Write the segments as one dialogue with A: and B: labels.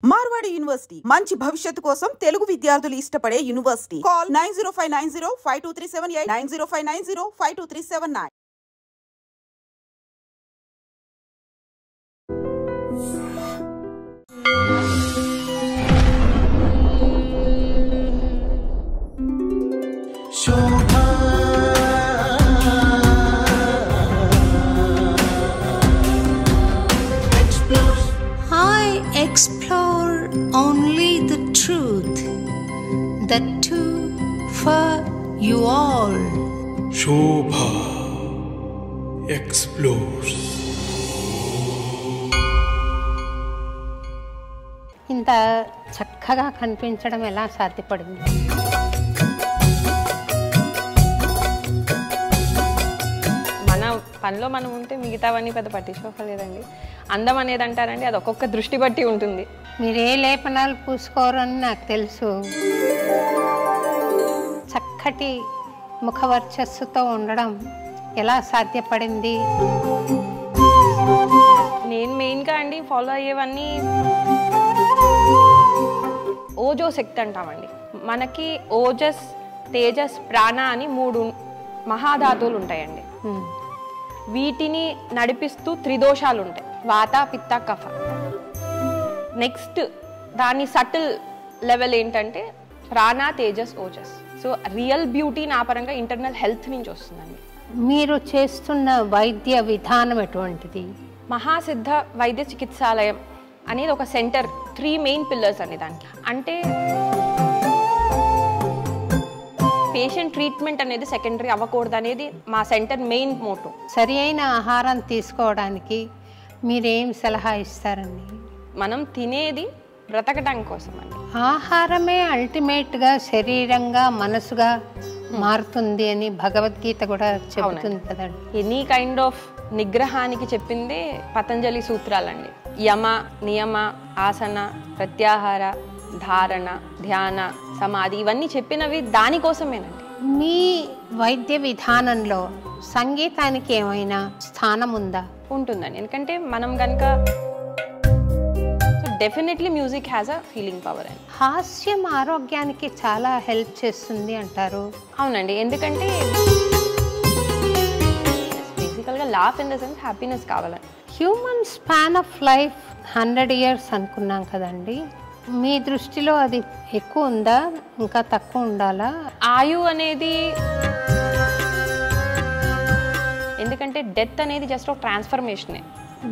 A: Marwadi university మంచి భవిష్యత్తు కోసం తెలుగు విద్యార్థులు ఇష్టపడే university. Call 9059052378 9059052379.
B: Explore only the truth, the two for you all.
C: Shobha explores.
D: ఇంత చక్కగా కనిపించడం ఎలా సాధ్యపడింది?
E: మన పనిలో మనం ఉంటే మిగతావన్నీ పెద్ద పట్టించుకోలేదండి. అందం అనేది అంటారండి, అది ఒక్కొక్క దృష్టి బట్టి ఉంటుంది.
D: మీరు ఏ లేపనాలు పూసుకోరని నాకు తెలుసు. చక్కటి ముఖవర్చస్సుతో ఉండడం ఎలా సాధ్యపడింది?
E: నేను మెయిన్గా అండి ఫాలో అయ్యేవన్నీ ఓజో శక్తి అంటామండి. మనకి ఓజస్, తేజస్, ప్రాణ అని 3 మహాధాతువులు ఉంటాయండి. వీటిని నడిపిస్తూ త్రిదోషాలు ఉంటాయి, వాత, పిత్త, కఫ. నెక్స్ట్ దాని సటిల్ లెవెల్ ఏంటంటే ప్రాణ, Tejas, Ojas. So real beauty నా పరంగా ఇంటర్నల్ హెల్త్ నుంచి వస్తుందండి.
D: మీరు చేస్తున్న వైద్య విధానం ఎటువంటిది?
E: మహాసిద్ధ వైద్య చికిత్సాలయం అనేది ఒక సెంటర్. 3 మెయిన్ పిల్లర్స్ అండి దానికి. అంటే పేషెంట్ ట్రీట్మెంట్ అనేది సెకండరీ అవ్వకూడదు అనేది మా సెంటర్ మెయిన్ మోటో.
D: సరి అయిన ఆహారం తీసుకోవడానికి మీరేం సలహా ఇస్తారండి?
E: మనం తినేది బ్రతకడం కోసం అండి.
D: ఆహారమే అల్టిమేట్గా శరీరంగా మనసుగా మారుతుంది అని భగవద్గీత కూడా చెబుతుంది కదండి.
E: ఎనీ కైండ్ ఆఫ్ నిగ్రహానికి చెప్పిందే పతంజలి సూత్రాలండి. యమ, నియమ, ఆసన, ప్రత్యాహార, ధారణ, ధ్యాన, సమాధి, ఇవన్నీ చెప్పినవి దానికోసమేనండి.
D: మీ వైద్య విధానంలో సంగీతానికి ఏమైనా స్థానం ఉందా?
E: ఉంటుందండి. ఎందుకంటే మనం కనుక definitely music has a feeling power అండి.
D: హాస్యం ఆరోగ్యానికి చాలా హెల్ప్ చేస్తుంది అంటారు.
E: అవునండి, ఎందుకంటే బేసికల్గా laugh in the sense happiness కావాలండి.
D: Human span of life 100 years అనుకున్నాం కదండి. మీ దృష్టిలో అది ఎక్కువ ఉందా, ఇంకా తక్కువ ఉండాలా?
E: ఆయు అనేది, ఎందుకంటే డెత్ అనేది జస్ట్ ఒక ట్రాన్స్ఫర్మేషనే.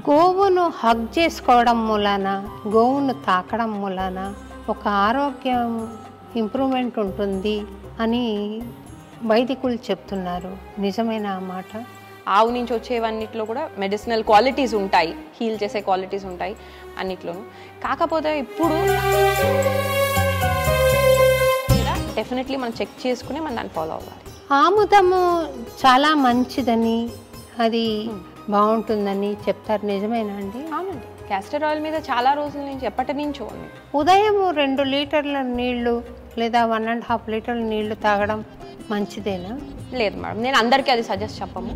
D: గోవును హగ్ చేసుకోవడం మూలాన, గోవును తాకడం మూలాన ఒక ఆరోగ్యం ఇంప్రూవ్మెంట్ ఉంటుంది అని వైదికులు చెప్తున్నారు. నిజమైన ఆ మాట?
E: ఆవు నుంచి వచ్చేవన్నిట్లో కూడా మెడిసినల్ క్వాలిటీస్ ఉంటాయి, హీల్ చేసే క్వాలిటీస్ ఉంటాయి అన్నిట్లోనూ. కాకపోతే ఇప్పుడు డెఫినెట్లీ మనం చెక్ చేసుకుని మనం దాన్ని ఫాలో అవ్వాలి.
D: ఆముదము చాలా మంచిదని, అది బాగుంటుందని చెప్తారు. నిజమేనా అండి?
E: అవునండి, క్యాస్టర్ ఆయిల్ మీద చాలా రోజుల నుంచి, ఎప్పటి నుంచో ఉంది.
D: ఉదయం 2 లీటర్ల నీళ్లు లేదా 1.5 లీటర్ల నీళ్లు తాగడం మంచిదేనా?
E: లేదు మేడం, నేను అందరికీ అది సజెస్ట్ చెప్పము.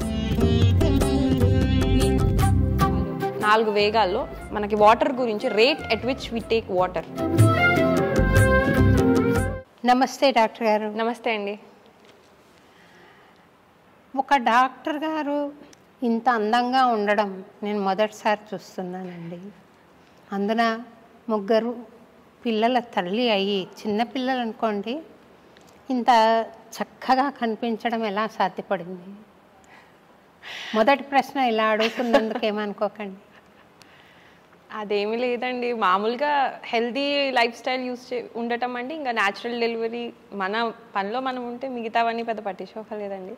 E: 4 వేగాల్లో మనకి వాటర్ గురించి, rate at which we take water.
D: నమస్తే డాక్టర్ గారు.
E: నమస్తే అండి.
D: ఒక డాక్టర్ గారు ఇంత అందంగా ఉండడం నేను మొదటిసారి చూస్తున్నానండి. అందున 3 పిల్లల తల్లి అయ్యి, చిన్నపిల్లలు అనుకోండి, ఇంత చక్కగా కనిపించడం ఎలా సాధ్యపడింది? మొదటి ప్రశ్న ఇలా అడుగుతున్నందుకు ఏమనుకోకండి.
E: అదేమీ లేదండి, మామూలుగా హెల్దీ లైఫ్ స్టైల్ ఉండటం అండి. ఇంకా న్యాచురల్ డెలివరీ, మన పనిలో మనం ఉంటే మిగతావన్నీ పెద్ద పట్టించుకోలేదండి.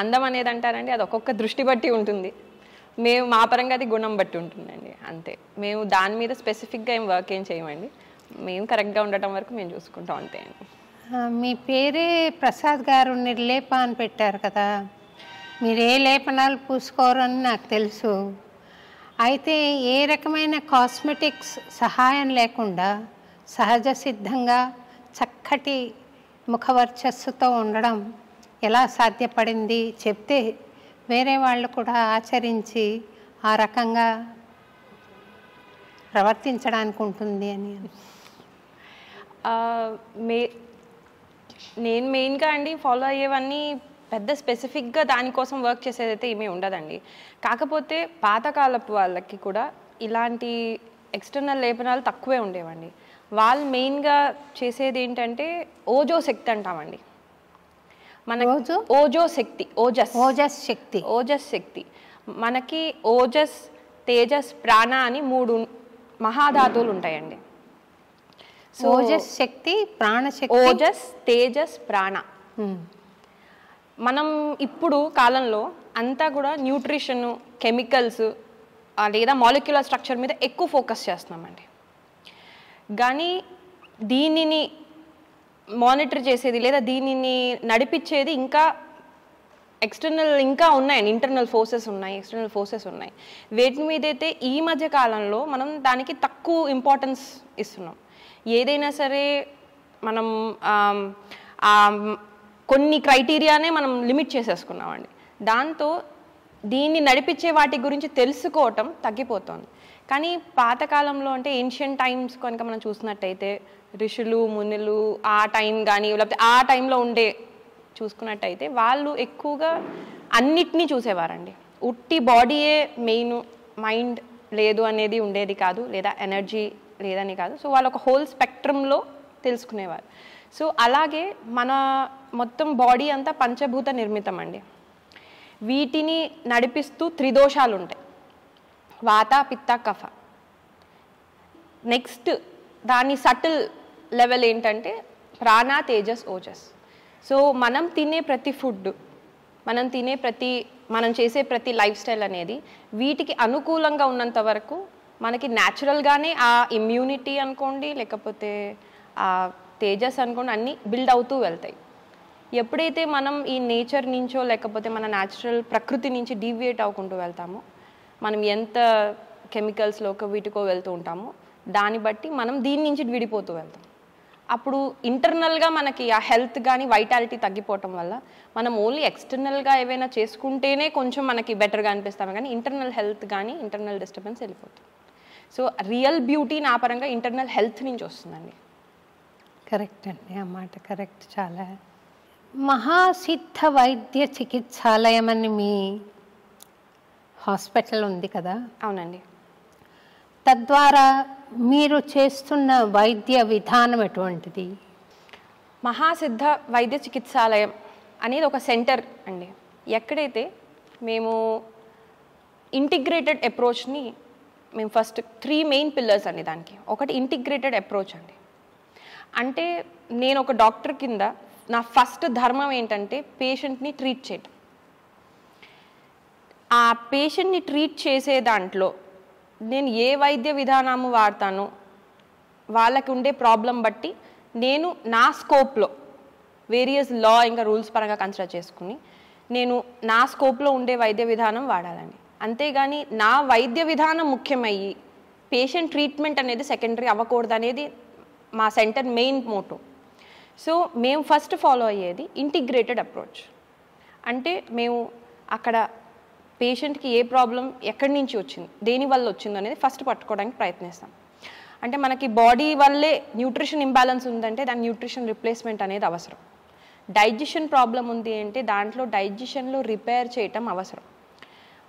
E: అందం అనేది అంటారండి, అది ఒక్కొక్క దృష్టి బట్టి ఉంటుంది. మేము మా పరంగా అది గుణం బట్టి ఉంటుందండి, అంతే. మేము దాని మీద స్పెసిఫిక్గా ఏం వర్క్ ఏం చేయమండి. మేము కరెక్ట్గా ఉండటం వరకు మేము చూసుకుంటాం, అంతే అండి.
D: మీ పేరే ప్రసాద్ గారు నిర్లేప అని పెట్టారు కదా. మీరు ఏ లేపనాలు పూసుకోరని నాకు తెలుసు. అయితే ఏ రకమైన కాస్మెటిక్స్ సహాయం లేకుండా సహజ సిద్ధంగా చక్కటి ముఖవర్చస్సుతో ఉండడం ఎలా సాధ్యపడింది చెప్తే వేరే వాళ్ళు కూడా ఆచరించి ఆ రకంగా ప్రవర్తించడానికి ఉంటుంది అని?
E: నేను మెయిన్గా అండి ఫాలో అయ్యేవన్నీ పెద్ద స్పెసిఫిక్గా దానికోసం వర్క్ చేసేదైతే ఏమీ ఉండదండి. కాకపోతే పాతకాలపు వాళ్ళకి కూడా ఇలాంటి ఎక్స్టర్నల్ లేపనాలు తక్కువే ఉండేవండి. వాళ్ళు మెయిన్గా చేసేది ఏంటంటే ఓజో శక్తి అంటామండి. మన ఓజో శక్తి, ఓజస్ శక్తి. మనకి ఓజస్, తేజస్, ప్రాణ అని 3 మహాధాతువులు ఉంటాయండి.
D: సో ఓజస్ శక్తి, ప్రాణశక్తి,
E: ఓజస్, తేజస్, ప్రాణ. మనం ఇప్పుడు కాలంలో అంతా కూడా న్యూట్రిషన్, కెమికల్స్ లేదా మాలిక్యులర్ స్ట్రక్చర్ మీద ఎక్కువ ఫోకస్ చేస్తున్నామండి. కానీ దీనిని మానిటర్ చేసేది లేదా దీనిని నడిపించేది ఇంకా ఎక్స్టర్నల్ ఇంకా ఉన్నాయండి. ఇంటర్నల్ ఫోర్సెస్ ఉన్నాయి, ఎక్స్టర్నల్ ఫోర్సెస్ ఉన్నాయి. వేటి మీదైతే ఈ మధ్య కాలంలో మనం దానికి తక్కువ ఇంపార్టెన్స్ ఇస్తున్నాం. ఏదైనా సరే మనం కొన్ని క్రైటీరియానే మనం లిమిట్ చేసేసుకున్నామండి. దాంతో దీన్ని నడిపించే వాటి గురించి తెలుసుకోవటం తగ్గిపోతుంది. కానీ పాతకాలంలో అంటే ఏన్షియంట్ టైమ్స్ కనుక మనం చూసినట్టయితే ఋషులు, మునులు ఆ టైం కానీ లేకపోతే ఆ టైంలో ఉండే చూసుకున్నట్టయితే వాళ్ళు ఎక్కువగా అన్నిటినీ చూసేవారండి. ఉట్టి బాడీయే మెయిన్, మైండ్ లేదు అనేది ఉండేది కాదు, లేదా ఎనర్జీ లేదని కాదు. సో వాళ్ళు ఒక హోల్ స్పెక్ట్రంలో తెలుసుకునేవారు. సో అలాగే మన మొత్తం బాడీ అంతా పంచభూత నిర్మితం అండి. వీటిని నడిపిస్తూ 3 దోషాలు ఉంటాయి: వాత, పిత్త, కఫ. నెక్స్ట్ దాని సటిల్ లెవెల్ ఏంటంటే ప్రాణ, తేజస్, ఓజస్. సో మనం తినే ప్రతి ఫుడ్, మనం చేసే ప్రతి లైఫ్ స్టైల్ అనేది వీటికి అనుకూలంగా ఉన్నంత వరకు మనకి న్యాచురల్గానే ఆ ఇమ్యూనిటీ అనుకోండి, లేకపోతే ఆ తేజస్ అనుకోండి, అన్నీ బిల్డ్ అవుతూ వెళ్తాయి. ఎప్పుడైతే మనం ఈ నేచర్ నుంచో లేకపోతే మన న్యాచురల్ ప్రకృతి నుంచి డీవియేట్ అవ్వకుంటూ వెళ్తామో, మనం ఎంత కెమికల్స్లోకి వీటికో వెళ్తూ ఉంటామో దాన్ని బట్టి మనం దీని నుంచి విడిపోతూ వెళ్తాం. అప్పుడు ఇంటర్నల్గా మనకి ఆ హెల్త్ కానీ వైటాలిటీ తగ్గిపోవటం వల్ల మనం ఓన్లీ ఎక్స్టర్నల్గా ఏవైనా చేసుకుంటేనే కొంచెం మనకి బెటర్గా అనిపిస్తాము, కానీ ఇంటర్నల్ హెల్త్ కానీ ఇంటర్నల్ డిస్టర్బెన్స్ వెళ్ళిపోతుంది. సో రియల్ బ్యూటీ నా పరంగా ఇంటర్నల్ హెల్త్ నుంచి వస్తుందండి.
D: కరెక్ట్ అండి, ఆ మాట కరెక్ట్. చాలా మహాసిద్ధ వైద్య చికిత్సాలయం అని మీ హాస్పిటల్ ఉంది కదా?
E: అవునండి.
D: తద్వారా మీరు చేస్తున్న వైద్య విధానం ఎటువంటిది?
E: మహాసిద్ధ వైద్య చికిత్సాలయం అనేది ఒక సెంటర్ అండి. ఎక్కడైతే మేము ఇంటిగ్రేటెడ్ అప్రోచ్ని మేము ఫస్ట్ 3 మెయిన్ పిల్లర్స్ అండి దానికి. ఒకటి ఇంటిగ్రేటెడ్ అప్రోచ్ అండి. అంటే నేను ఒక డాక్టర్ కింద నా ఫస్ట్ ధర్మం ఏంటంటే పేషెంట్ని ట్రీట్ చేయటం. ఆ పేషెంట్ని ట్రీట్ చేసే దాంట్లో నేను ఏ వైద్య విధానము వాడతానో వాళ్ళకి ఉండే ప్రాబ్లం బట్టి నేను నా స్కోప్లో వేరియస్ లా ఇంకా రూల్స్ పరంగా కన్సిడర్ చేసుకుని నేను నా స్కోప్లో ఉండే వైద్య విధానం వాడాలండి. అంతేగాని నా వైద్య విధానం ముఖ్యమయ్యి పేషెంట్ ట్రీట్మెంట్ అనేది సెకండరీ అవ్వకూడదు అనేది మా సెంటర్ మెయిన్ మోటో. సో మేము ఫస్ట్ ఫాలో అయ్యేది ఇంటిగ్రేటెడ్ అప్రోచ్. అంటే మేము అక్కడ పేషెంట్కి ఏ ప్రాబ్లం ఎక్కడి నుంచి వచ్చింది, దేనివల్ల వచ్చింది అనేది ఫస్ట్ పట్టుకోవడానికి ప్రయత్నిస్తాం. అంటే మనకి బాడీ వల్లే న్యూట్రిషన్ ఇంబ్యాలెన్స్ ఉందంటే దాని న్యూట్రిషన్ రిప్లేస్మెంట్ అనేది అవసరం. డైజెషన్ ప్రాబ్లం ఉంది అంటే దాంట్లో డైజెషన్లో రిపేర్ చేయటం అవసరం.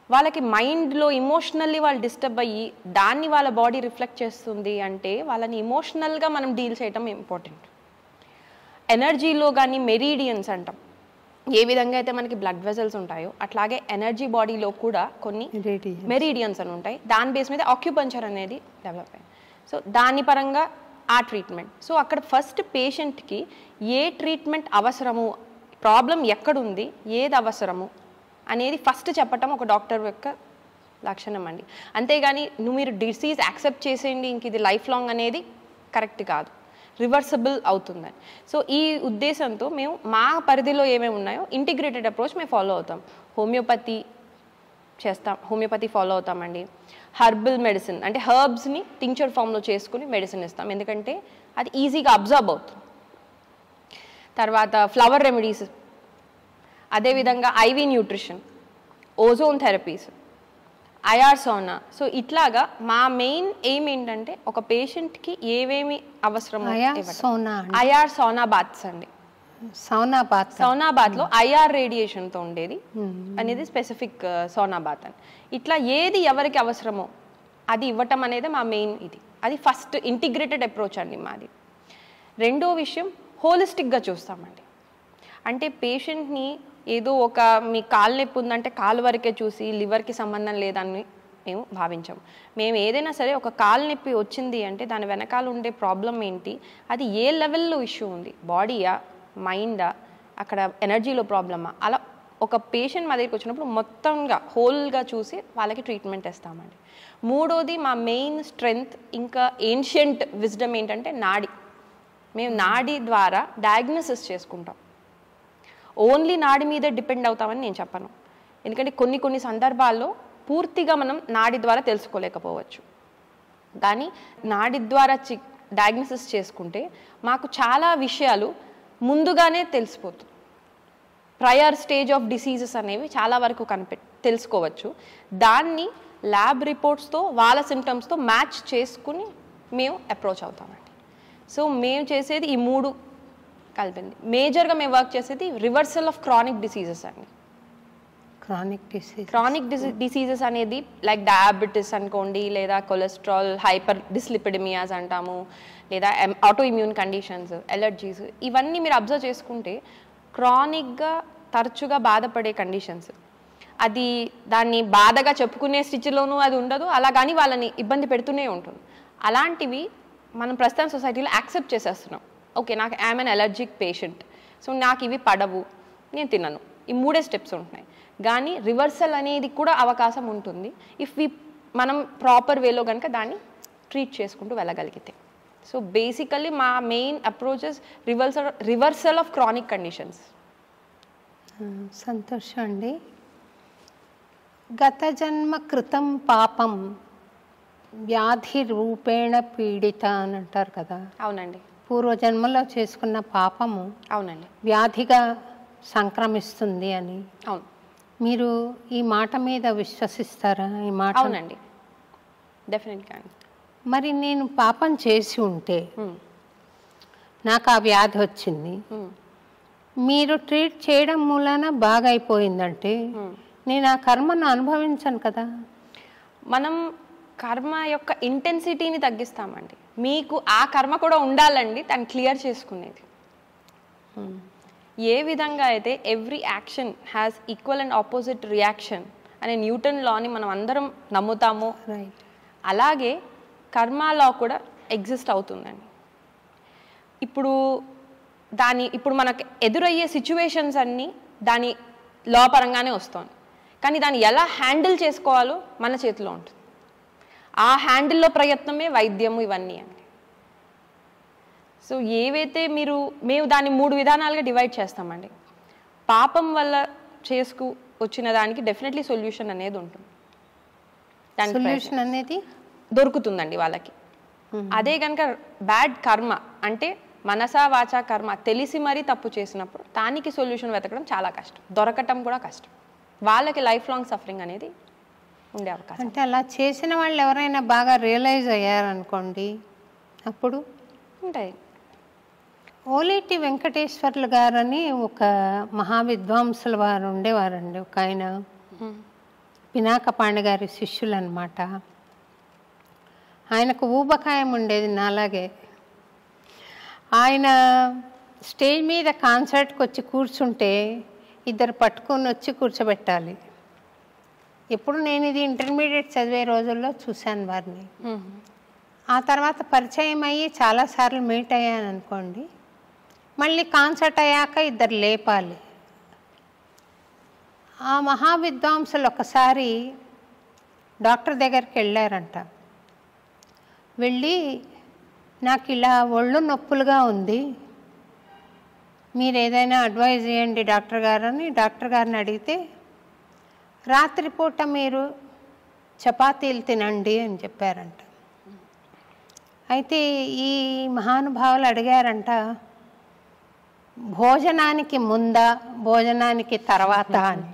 E: వాళ్ళకి మైండ్లో ఇమోషనల్లీ వాళ్ళు డిస్టర్బ్ అయ్యి దాన్ని వాళ్ళ బాడీ రిఫ్లెక్ట్ చేస్తుంది అంటే వాళ్ళని ఇమోషనల్గా మనం డీల్ చేయటం ఇంపార్టెంట్. ఎనర్జీలో కానీ మెరీడియన్స్ అంటాం, ఏ విధంగా అయితే మనకి బ్లడ్ వెజల్స్ ఉంటాయో అట్లాగే ఎనర్జీ బాడీలో కూడా కొన్ని మెరీడియన్స్ అని ఉంటాయి. దాని బేస్ మీద ఆక్యుపంచర్ అనేది డెవలప్ అయింది. సో దాని పరంగా ఆ ట్రీట్మెంట్. సో అక్కడ ఫస్ట్ పేషెంట్కి ఏ ట్రీట్మెంట్ అవసరము, ప్రాబ్లం ఎక్కడుంది, ఏది అవసరము అనేది ఫస్ట్ చెప్పటం ఒక డాక్టర్ యొక్క లక్షణం అండి. అంతేగాని మీరు డిసీజ్ యాక్సెప్ట్ చేసేయండి ఇంక ఇది లైఫ్ లాంగ్ అనేది కరెక్ట్ కాదు, రివర్సబుల్ అవుతుందని. సో ఈ ఉద్దేశంతో మేము మా పరిధిలో ఏమేమి ఉన్నాయో ఇంటిగ్రేటెడ్ అప్రోచ్ మేము ఫాలో అవుతాం. హోమియోపతి ఫాలో అవుతామండి. హర్బల్ మెడిసిన్ అంటే హర్బ్స్ని టింక్చర్ ఫామ్లో చేసుకుని మెడిసిన్ ఇస్తాం, ఎందుకంటే అది ఈజీగా అబ్జర్బ్ అవుతుంది. తర్వాత ఫ్లవర్ రెమెడీస్, అదేవిధంగా ivy nutrition, ozone therapies, IR Sona. So ఇట్లాగా మా మెయిన్ ఎయిమ్ ఏంటంటే ఒక పేషెంట్కి ఏవేమి అవసరమో ఐఆర్ సోనా బాత్స్ అండి. సౌనా బాత్లో ఐఆర్ రేడియేషన్తో ఉండేది అనేది స్పెసిఫిక్ సౌనా బాత్ అని. ఇట్లా ఏది ఎవరికి అవసరమో అది ఇవ్వటం అనేది మా మెయిన్ ఇది. అది ఫస్ట్ ఇంటిగ్రేటెడ్ అప్రోచ్ అండి మాది. రెండో విషయం హోలిస్టిక్గా చూస్తామండి. అంటే పేషెంట్ని ఏదో ఒక మీ కాలు నొప్పి ఉందంటే కాలు వరకే చూసి లివర్కి సంబంధం లేదని మేము భావించాము. మేము ఏదైనా సరే ఒక కాలు నొప్పి వచ్చింది అంటే దాని వెనకాల ఉండే ప్రాబ్లం ఏంటి, అది ఏ లెవెల్లో ఇష్యూ ఉంది, బాడీయా మైండా అక్కడ ఎనర్జీలో ప్రాబ్లమా, అలా ఒక పేషెంట్ మా దగ్గరికి వచ్చినప్పుడు మొత్తంగా హోల్గా చూసి వాళ్ళకి ట్రీట్మెంట్ ఇస్తామండి. మూడోది మా మెయిన్ స్ట్రెంగ్త్ ఇంకా ఏన్షియంట్ విజ్డమ్ ఏంటంటే నాడి. మేము నాడి ద్వారా డయాగ్నోసిస్ చేసుకుంటాం. ఓన్లీ నాడి మీదే డిపెండ్ అవుతామని నేను చెప్పను. ఎందుకంటే కొన్ని సందర్భాల్లో పూర్తిగా మనం నాడి ద్వారా తెలుసుకోలేకపోవచ్చు. కానీ నాడి ద్వారా డయాగ్నోసిస్ చేసుకుంటే మాకు చాలా విషయాలు ముందుగానే తెలిసిపోతుంది. ప్రయర్ స్టేజ్ ఆఫ్ డిసీజెస్ అనేవి చాలా వరకు తెలుసుకోవచ్చు. దాన్ని ల్యాబ్ రిపోర్ట్స్తో వాళ్ళ సిమ్టమ్స్తో మ్యాచ్ చేసుకుని మేము అప్రోచ్ అవుతామండి. సో మేము చేసేది ఈ మూడు కలిపింది. మేజర్గా మేము వర్క్ చేసేది రివర్సల్ ఆఫ్ క్రానిక్ డిసీజెస్ అండి. క్రానిక్ డిసీజెస్ అనేది లైక్ డయాబెటిస్ అనుకోండి, లేదా కొలెస్ట్రాల్, హైపర్ డిస్లిపిడమియాస్ అంటాము, లేదా ఆటో ఇమ్యూన్ కండిషన్స్, ఎలర్జీస్, ఇవన్నీ మీరు అబ్జర్వ్ చేసుకుంటే క్రానిక్గా తరచుగా బాధపడే కండిషన్స్. అది దాన్ని బాధగా చెప్పుకునే స్థితిలోనూ అది ఉండదు, అలా కానీ వాళ్ళని ఇబ్బంది పెడుతూనే ఉంటుంది. అలాంటివి మనం ప్రస్తుతం సొసైటీలో యాక్సెప్ట్ చేసేస్తున్నాం. ఓకే, నాకు I'm an allergic patient, so నాకు ఇవి పడవు, నేను తినను, ఈ మూడే స్టెప్స్ ఉంటున్నాయి. కానీ రివర్సల్ అనేది కూడా అవకాశం ఉంటుంది ఇఫ్ మనం ప్రాపర్ వేలో కనుక దాన్ని ట్రీట్ చేసుకుంటూ వెళ్ళగలిగితే. సో బేసికల్లీ మా main approaches reversal of chronic conditions.
D: సంతోషం అండి. గత జన్మ కృతం పాపం వ్యాధి రూపేణ పీడిత అని అంటారు కదా.
E: అవునండి.
D: పూర్వజన్మలో చేసుకున్న పాపము
E: అవునండి
D: వ్యాధిగా సంక్రమిస్తుంది అని.
E: అవును.
D: మీరు ఈ మాట మీద విశ్వసిస్తారా? ఈ మాట.
E: అవునండి, డెఫినెట్గా.
D: మరి నేను పాపం చేసి ఉంటే నాకు ఆ వ్యాధి వచ్చింది, మీరు ట్రీట్ చేయడం మూలాన బాగా అయిపోయిందంటే నేను ఆ కర్మను అనుభవించను కదా.
E: మనం కర్మ యొక్క ఇంటెన్సిటీని తగ్గిస్తామండి. మీకు ఆ కర్మ కూడా ఉండాలండి దాన్ని క్లియర్ చేసుకునేది. ఏ విధంగా అయితే every action has equal and opposite reaction అనే న్యూటన్ లాని మనం అందరం నమ్ముతాము, అలాగే కర్మ లా కూడా ఎగ్జిస్ట్ అవుతుందండి. ఇప్పుడు మనకు ఎదురయ్యే సిచ్యువేషన్స్ అన్నీ దాని లా పరంగానే వస్తుంది. కానీ దాన్ని ఎలా హ్యాండిల్ చేసుకోవాలో మన చేతిలో ఉంటుంది. ఆ హ్యాండిల్లో ప్రయత్నమే వైద్యము ఇవన్నీ అండి. సో ఏవైతే మేము దాన్ని 3 విధానాలుగా డివైడ్ చేస్తామండి. పాపం వల్ల వచ్చిన దానికి డెఫినెట్లీ సొల్యూషన్ అనేది ఉంటుంది, దాని
D: సొల్యూషన్ అనేది
E: దొరుకుతుందండి వాళ్ళకి. అదే కనుక బ్యాడ్ కర్మ అంటే మనసా వాచా కర్మ తెలిసి మరీ తప్పు చేసినప్పుడు దానికి సొల్యూషన్ వెతకడం చాలా కష్టం, దొరకటం కూడా కష్టం. వాళ్ళకి లైఫ్ లాంగ్ సఫరింగ్ అనేది ఉండే అవకాశం.
D: అంటే అలా చేసిన వాళ్ళు ఎవరైనా బాగా రియలైజ్ అయ్యారనుకోండి, అప్పుడు
E: ఉంటాయి.
D: ఓలేటి వెంకటేశ్వర్లు గారని ఒక మహావిద్వాంసుల వారు ఉండేవారండి. ఒక ఆయన పినాకపాణి గారి శిష్యులు అనమాట. ఆయనకు ఊబకాయం ఉండేది నాలాగే. ఆయన స్టేజ్ మీద కాన్సర్ట్కి వచ్చి కూర్చుంటే ఇద్దరు పట్టుకొని వచ్చి కూర్చోబెట్టాలి. ఎప్పుడు నేను ఇది ఇంటర్మీడియట్ చదివే రోజుల్లో చూశాను వారిని. ఆ తర్వాత పరిచయం అయ్యి చాలాసార్లు మీట్ అయ్యాను అనుకోండి. మళ్ళీ కాన్సర్ట్ అయ్యాక ఇద్దరు లేపాలి. ఆ మహావిద్వాంసులు ఒకసారి డాక్టర్ దగ్గరికి వెళ్ళారంట. వెళ్ళి నాకు ఇలా ఒళ్ళు నొప్పులుగా ఉంది, మీరు ఏదైనా అడ్వైజ్ చేయండి డాక్టర్ గారు అని డాక్టర్ గారిని అడిగితే, రాత్రిపూట మీరు చపాతీలు తినండి అని చెప్పారంట. అయితే ఈ మహానుభావులు అడిగారంట, భోజనానికి ముందా భోజనానికి తర్వాత అని.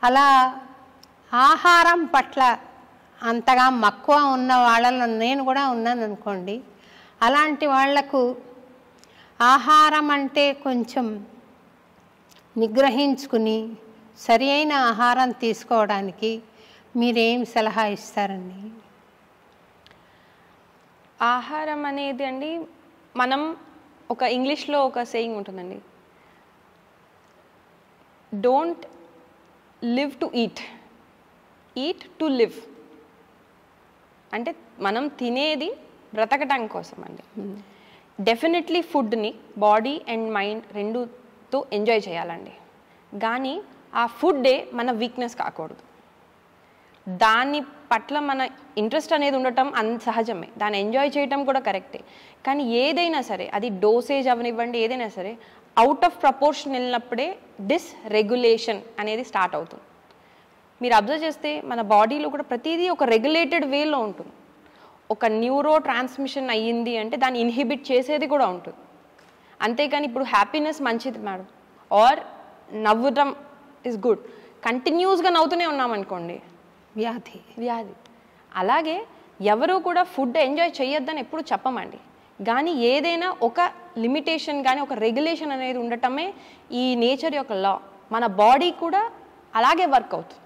D: అలా ఆహారం పట్ల అంతగా మక్కువ ఉన్న వాళ్ళలో నేను కూడా ఉన్నాను అనుకోండి. అలాంటి వాళ్లకు ఆహారం అంటే కొంచెం నిగ్రహించుకుని సరి అయిన ఆహారం తీసుకోవడానికి మీరేం సలహా ఇస్తారండి?
E: ఆహారం అనేది అండి, మనం ఒక ఇంగ్లీష్లో ఒక సేయింగ్ ఉంటుందండి, don't live to eat, eat to live. అంటే మనం తినేది బ్రతకటం కోసం అండి. డెఫినెట్లీ ఫుడ్ని బాడీ అండ్ మైండ్ రెండుతో ఎంజాయ్ చేయాలండి. కానీ ఆ ఫుడ్డే మన వీక్నెస్ కాకూడదు. దాని పట్ల మన ఇంట్రెస్ట్ అనేది ఉండటం సహజమే, దాన్ని ఎంజాయ్ చేయటం కూడా కరెక్టే. కానీ ఏదైనా సరే, అది డోసేజ్ అవనివ్వండి, ఏదైనా సరే అవుట్ ఆఫ్ ప్రపోర్షన్ వెళ్ళినప్పుడే డిస్రెగ్యులేషన్ అనేది స్టార్ట్ అవుతుంది. మీరు అబ్జర్వ్ చేస్తే మన బాడీలో కూడా ప్రతిదీ ఒక రెగ్యులేటెడ్ వేలో ఉంటుంది. ఒక న్యూరో ట్రాన్స్మిషన్ అయ్యింది అంటే దాన్ని ఇన్హిబిట్ చేసేది కూడా ఉంటుంది. అంతేకాని ఇప్పుడు హ్యాపీనెస్ మంచిది మేడం, ఆర్ నవ్వటం ఇస్ గుడ్, కంటిన్యూస్గా నవ్వుతూనే ఉన్నామనుకోండి వ్యాధి. అలాగే ఎవరు కూడా ఫుడ్ ఎంజాయ్ చేయొద్దని ఎప్పుడు చెప్పమండి. కానీ ఏదైనా ఒక లిమిటేషన్ కానీ ఒక రెగ్యులేషన్ అనేది ఉండటమే ఈ నేచర్ యొక్క లా. మన బాడీ కూడా అలాగే వర్క్ అవుతుంది,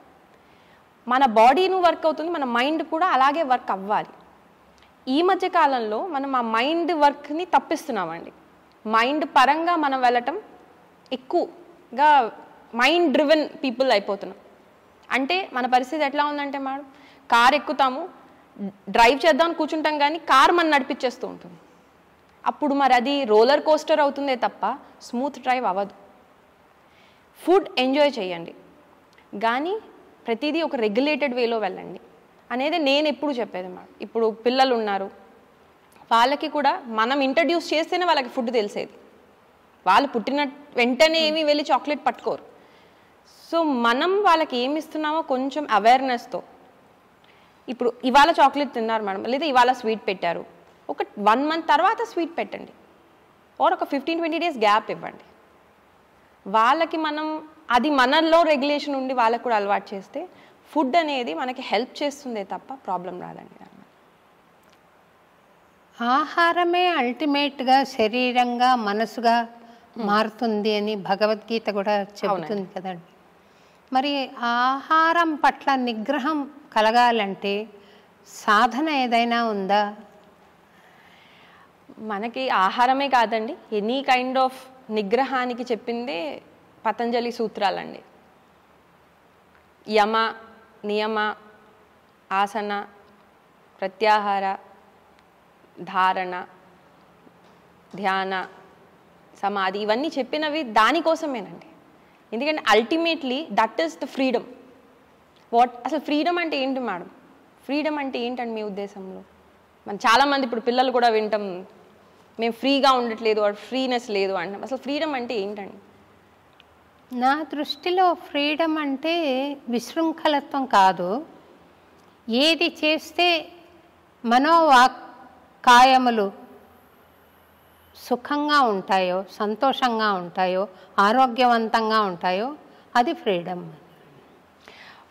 E: మన బాడీను వర్క్ అవుతుంది, మన మైండ్ కూడా అలాగే వర్క్ అవ్వాలి. ఈ మధ్య కాలంలో మనం ఆ మైండ్ వర్క్ని తప్పిస్తున్నామండి. మైండ్ పరంగా మనం వెళ్ళటం ఎక్కువగా మైండ్ డ్రివెన్ పీపుల్ అయిపోతున్నాం. అంటే మన పరిస్థితి ఎట్లా ఉందంటే మేడం, కార్ ఎక్కుతాము, డ్రైవ్ చేద్దామని కూర్చుంటాం, కానీ కార్ మనం నడిపించేస్తూ ఉంటుంది. అప్పుడు మరి అది రోలర్ కోస్టర్ అవుతుందే తప్ప స్మూత్ డ్రైవ్ అవ్వదు. ఫుడ్ ఎంజాయ్ చేయండి, కానీ ప్రతిదీ ఒక రెగ్యులేటెడ్ వేలో వెళ్ళండి అనేది నేను ఎప్పుడు చెప్పేది మేడం. ఇప్పుడు పిల్లలు ఉన్నారు, వాళ్ళకి కూడా మనం ఇంట్రడ్యూస్ చేస్తేనే వాళ్ళకి ఫుడ్ తెలిసేది. వాళ్ళు పుట్టిన వెంటనే ఏమీ వెళ్ళి చాక్లెట్ పట్టుకోరు. సో మనం వాళ్ళకి ఏమి ఇస్తున్నామో కొంచెం అవేర్నెస్తో, ఇప్పుడు ఇవాళ చాక్లెట్ తిన్నారు మేడం, లేదా ఇవాళ స్వీట్ పెట్టారు, ఒక 1 month తర్వాత స్వీట్ పెట్టండి, ఆర్ ఒక 15-20 days గ్యాప్ ఇవ్వండి. వాళ్ళకి మనం అది మనలో రెగ్యులేషన్ ఉండి వాళ్ళకు కూడా అలవాటు చేస్తే ఫుడ్ అనేది మనకి హెల్ప్ చేస్తుందే తప్ప ప్రాబ్లం రాదండి.
D: ఆహారమే అల్టిమేట్గా శరీరంగా మనసుగా మారుతుంది అని భగవద్గీత కూడా చెబుతుంది కదండి. మరి ఆహారం పట్ల నిగ్రహం కలగాలంటే సాధన ఏదైనా ఉందా?
E: మనకి ఆహారమే కాదండి, ఎనీ కైండ్ ఆఫ్ నిగ్రహానికి చెప్పిందే పతంజలి సూత్రాలండి. యమ, నియమ, ఆసన, ప్రత్యాహార, ధారణ, ధ్యాన, సమాధి, ఇవన్నీ చెప్పినవి దానికోసమేనండి. ఎందుకంటే ultimately that is the freedom. అసలు ఫ్రీడమ్ అంటే ఏంటి మేడం? ఫ్రీడమ్ అంటే ఏంటండి మీ ఉద్దేశంలో? మనం చాలామంది ఇప్పుడు పిల్లలు కూడా వింటాం, మేము ఫ్రీగా ఉండట్లేదు, ఫ్రీనెస్ లేదు అంటాం. అసలు ఫ్రీడమ్ అంటే ఏంటండి?
D: నా దృష్టిలో ఫ్రీడమ్ అంటే విశృంఖలత్వం కాదు. ఏది చేస్తే మనోవాక్కాయములు సుఖంగా ఉంటాయో, సంతోషంగా ఉంటాయో, ఆరోగ్యవంతంగా ఉంటాయో అది ఫ్రీడమ్.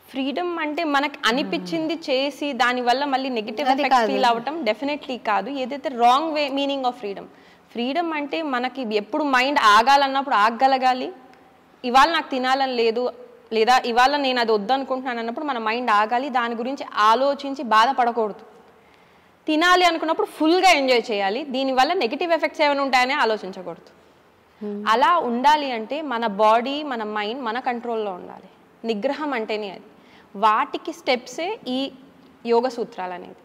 E: ఫ్రీడమ్ అంటే మనకు అనిపించింది చేసి దానివల్ల మళ్ళీ నెగిటివ్ ఎఫెక్ట్స్ ఫీల్ అవ్వటం డెఫినెట్లీ కాదు. ఏదైతే wrong way meaning of freedom. Freedom అంటే మనకి ఎప్పుడు మైండ్ ఆగాలన్నప్పుడు ఆగగలగాలి. ఇవాళ నాకు తినాలని లేదు, లేదా ఇవాళ నేను అది వద్దనుకుంటున్నాను అన్నప్పుడు మన మైండ్ ఆగాలి, దాని గురించి ఆలోచించి బాధపడకూడదు. తినాలి అనుకున్నప్పుడు ఫుల్గా ఎంజాయ్ చేయాలి, దీనివల్ల నెగిటివ్ ఎఫెక్ట్స్ ఏమైనా ఉంటాయని ఆలోచించకూడదు. అలా ఉండాలి అంటే మన బాడీ, మన మైండ్ మన కంట్రోల్లో ఉండాలి. నిగ్రహం అంటేనే అది. వాటికి స్టెప్సే ఈ యోగ సూత్రాలు అనేది.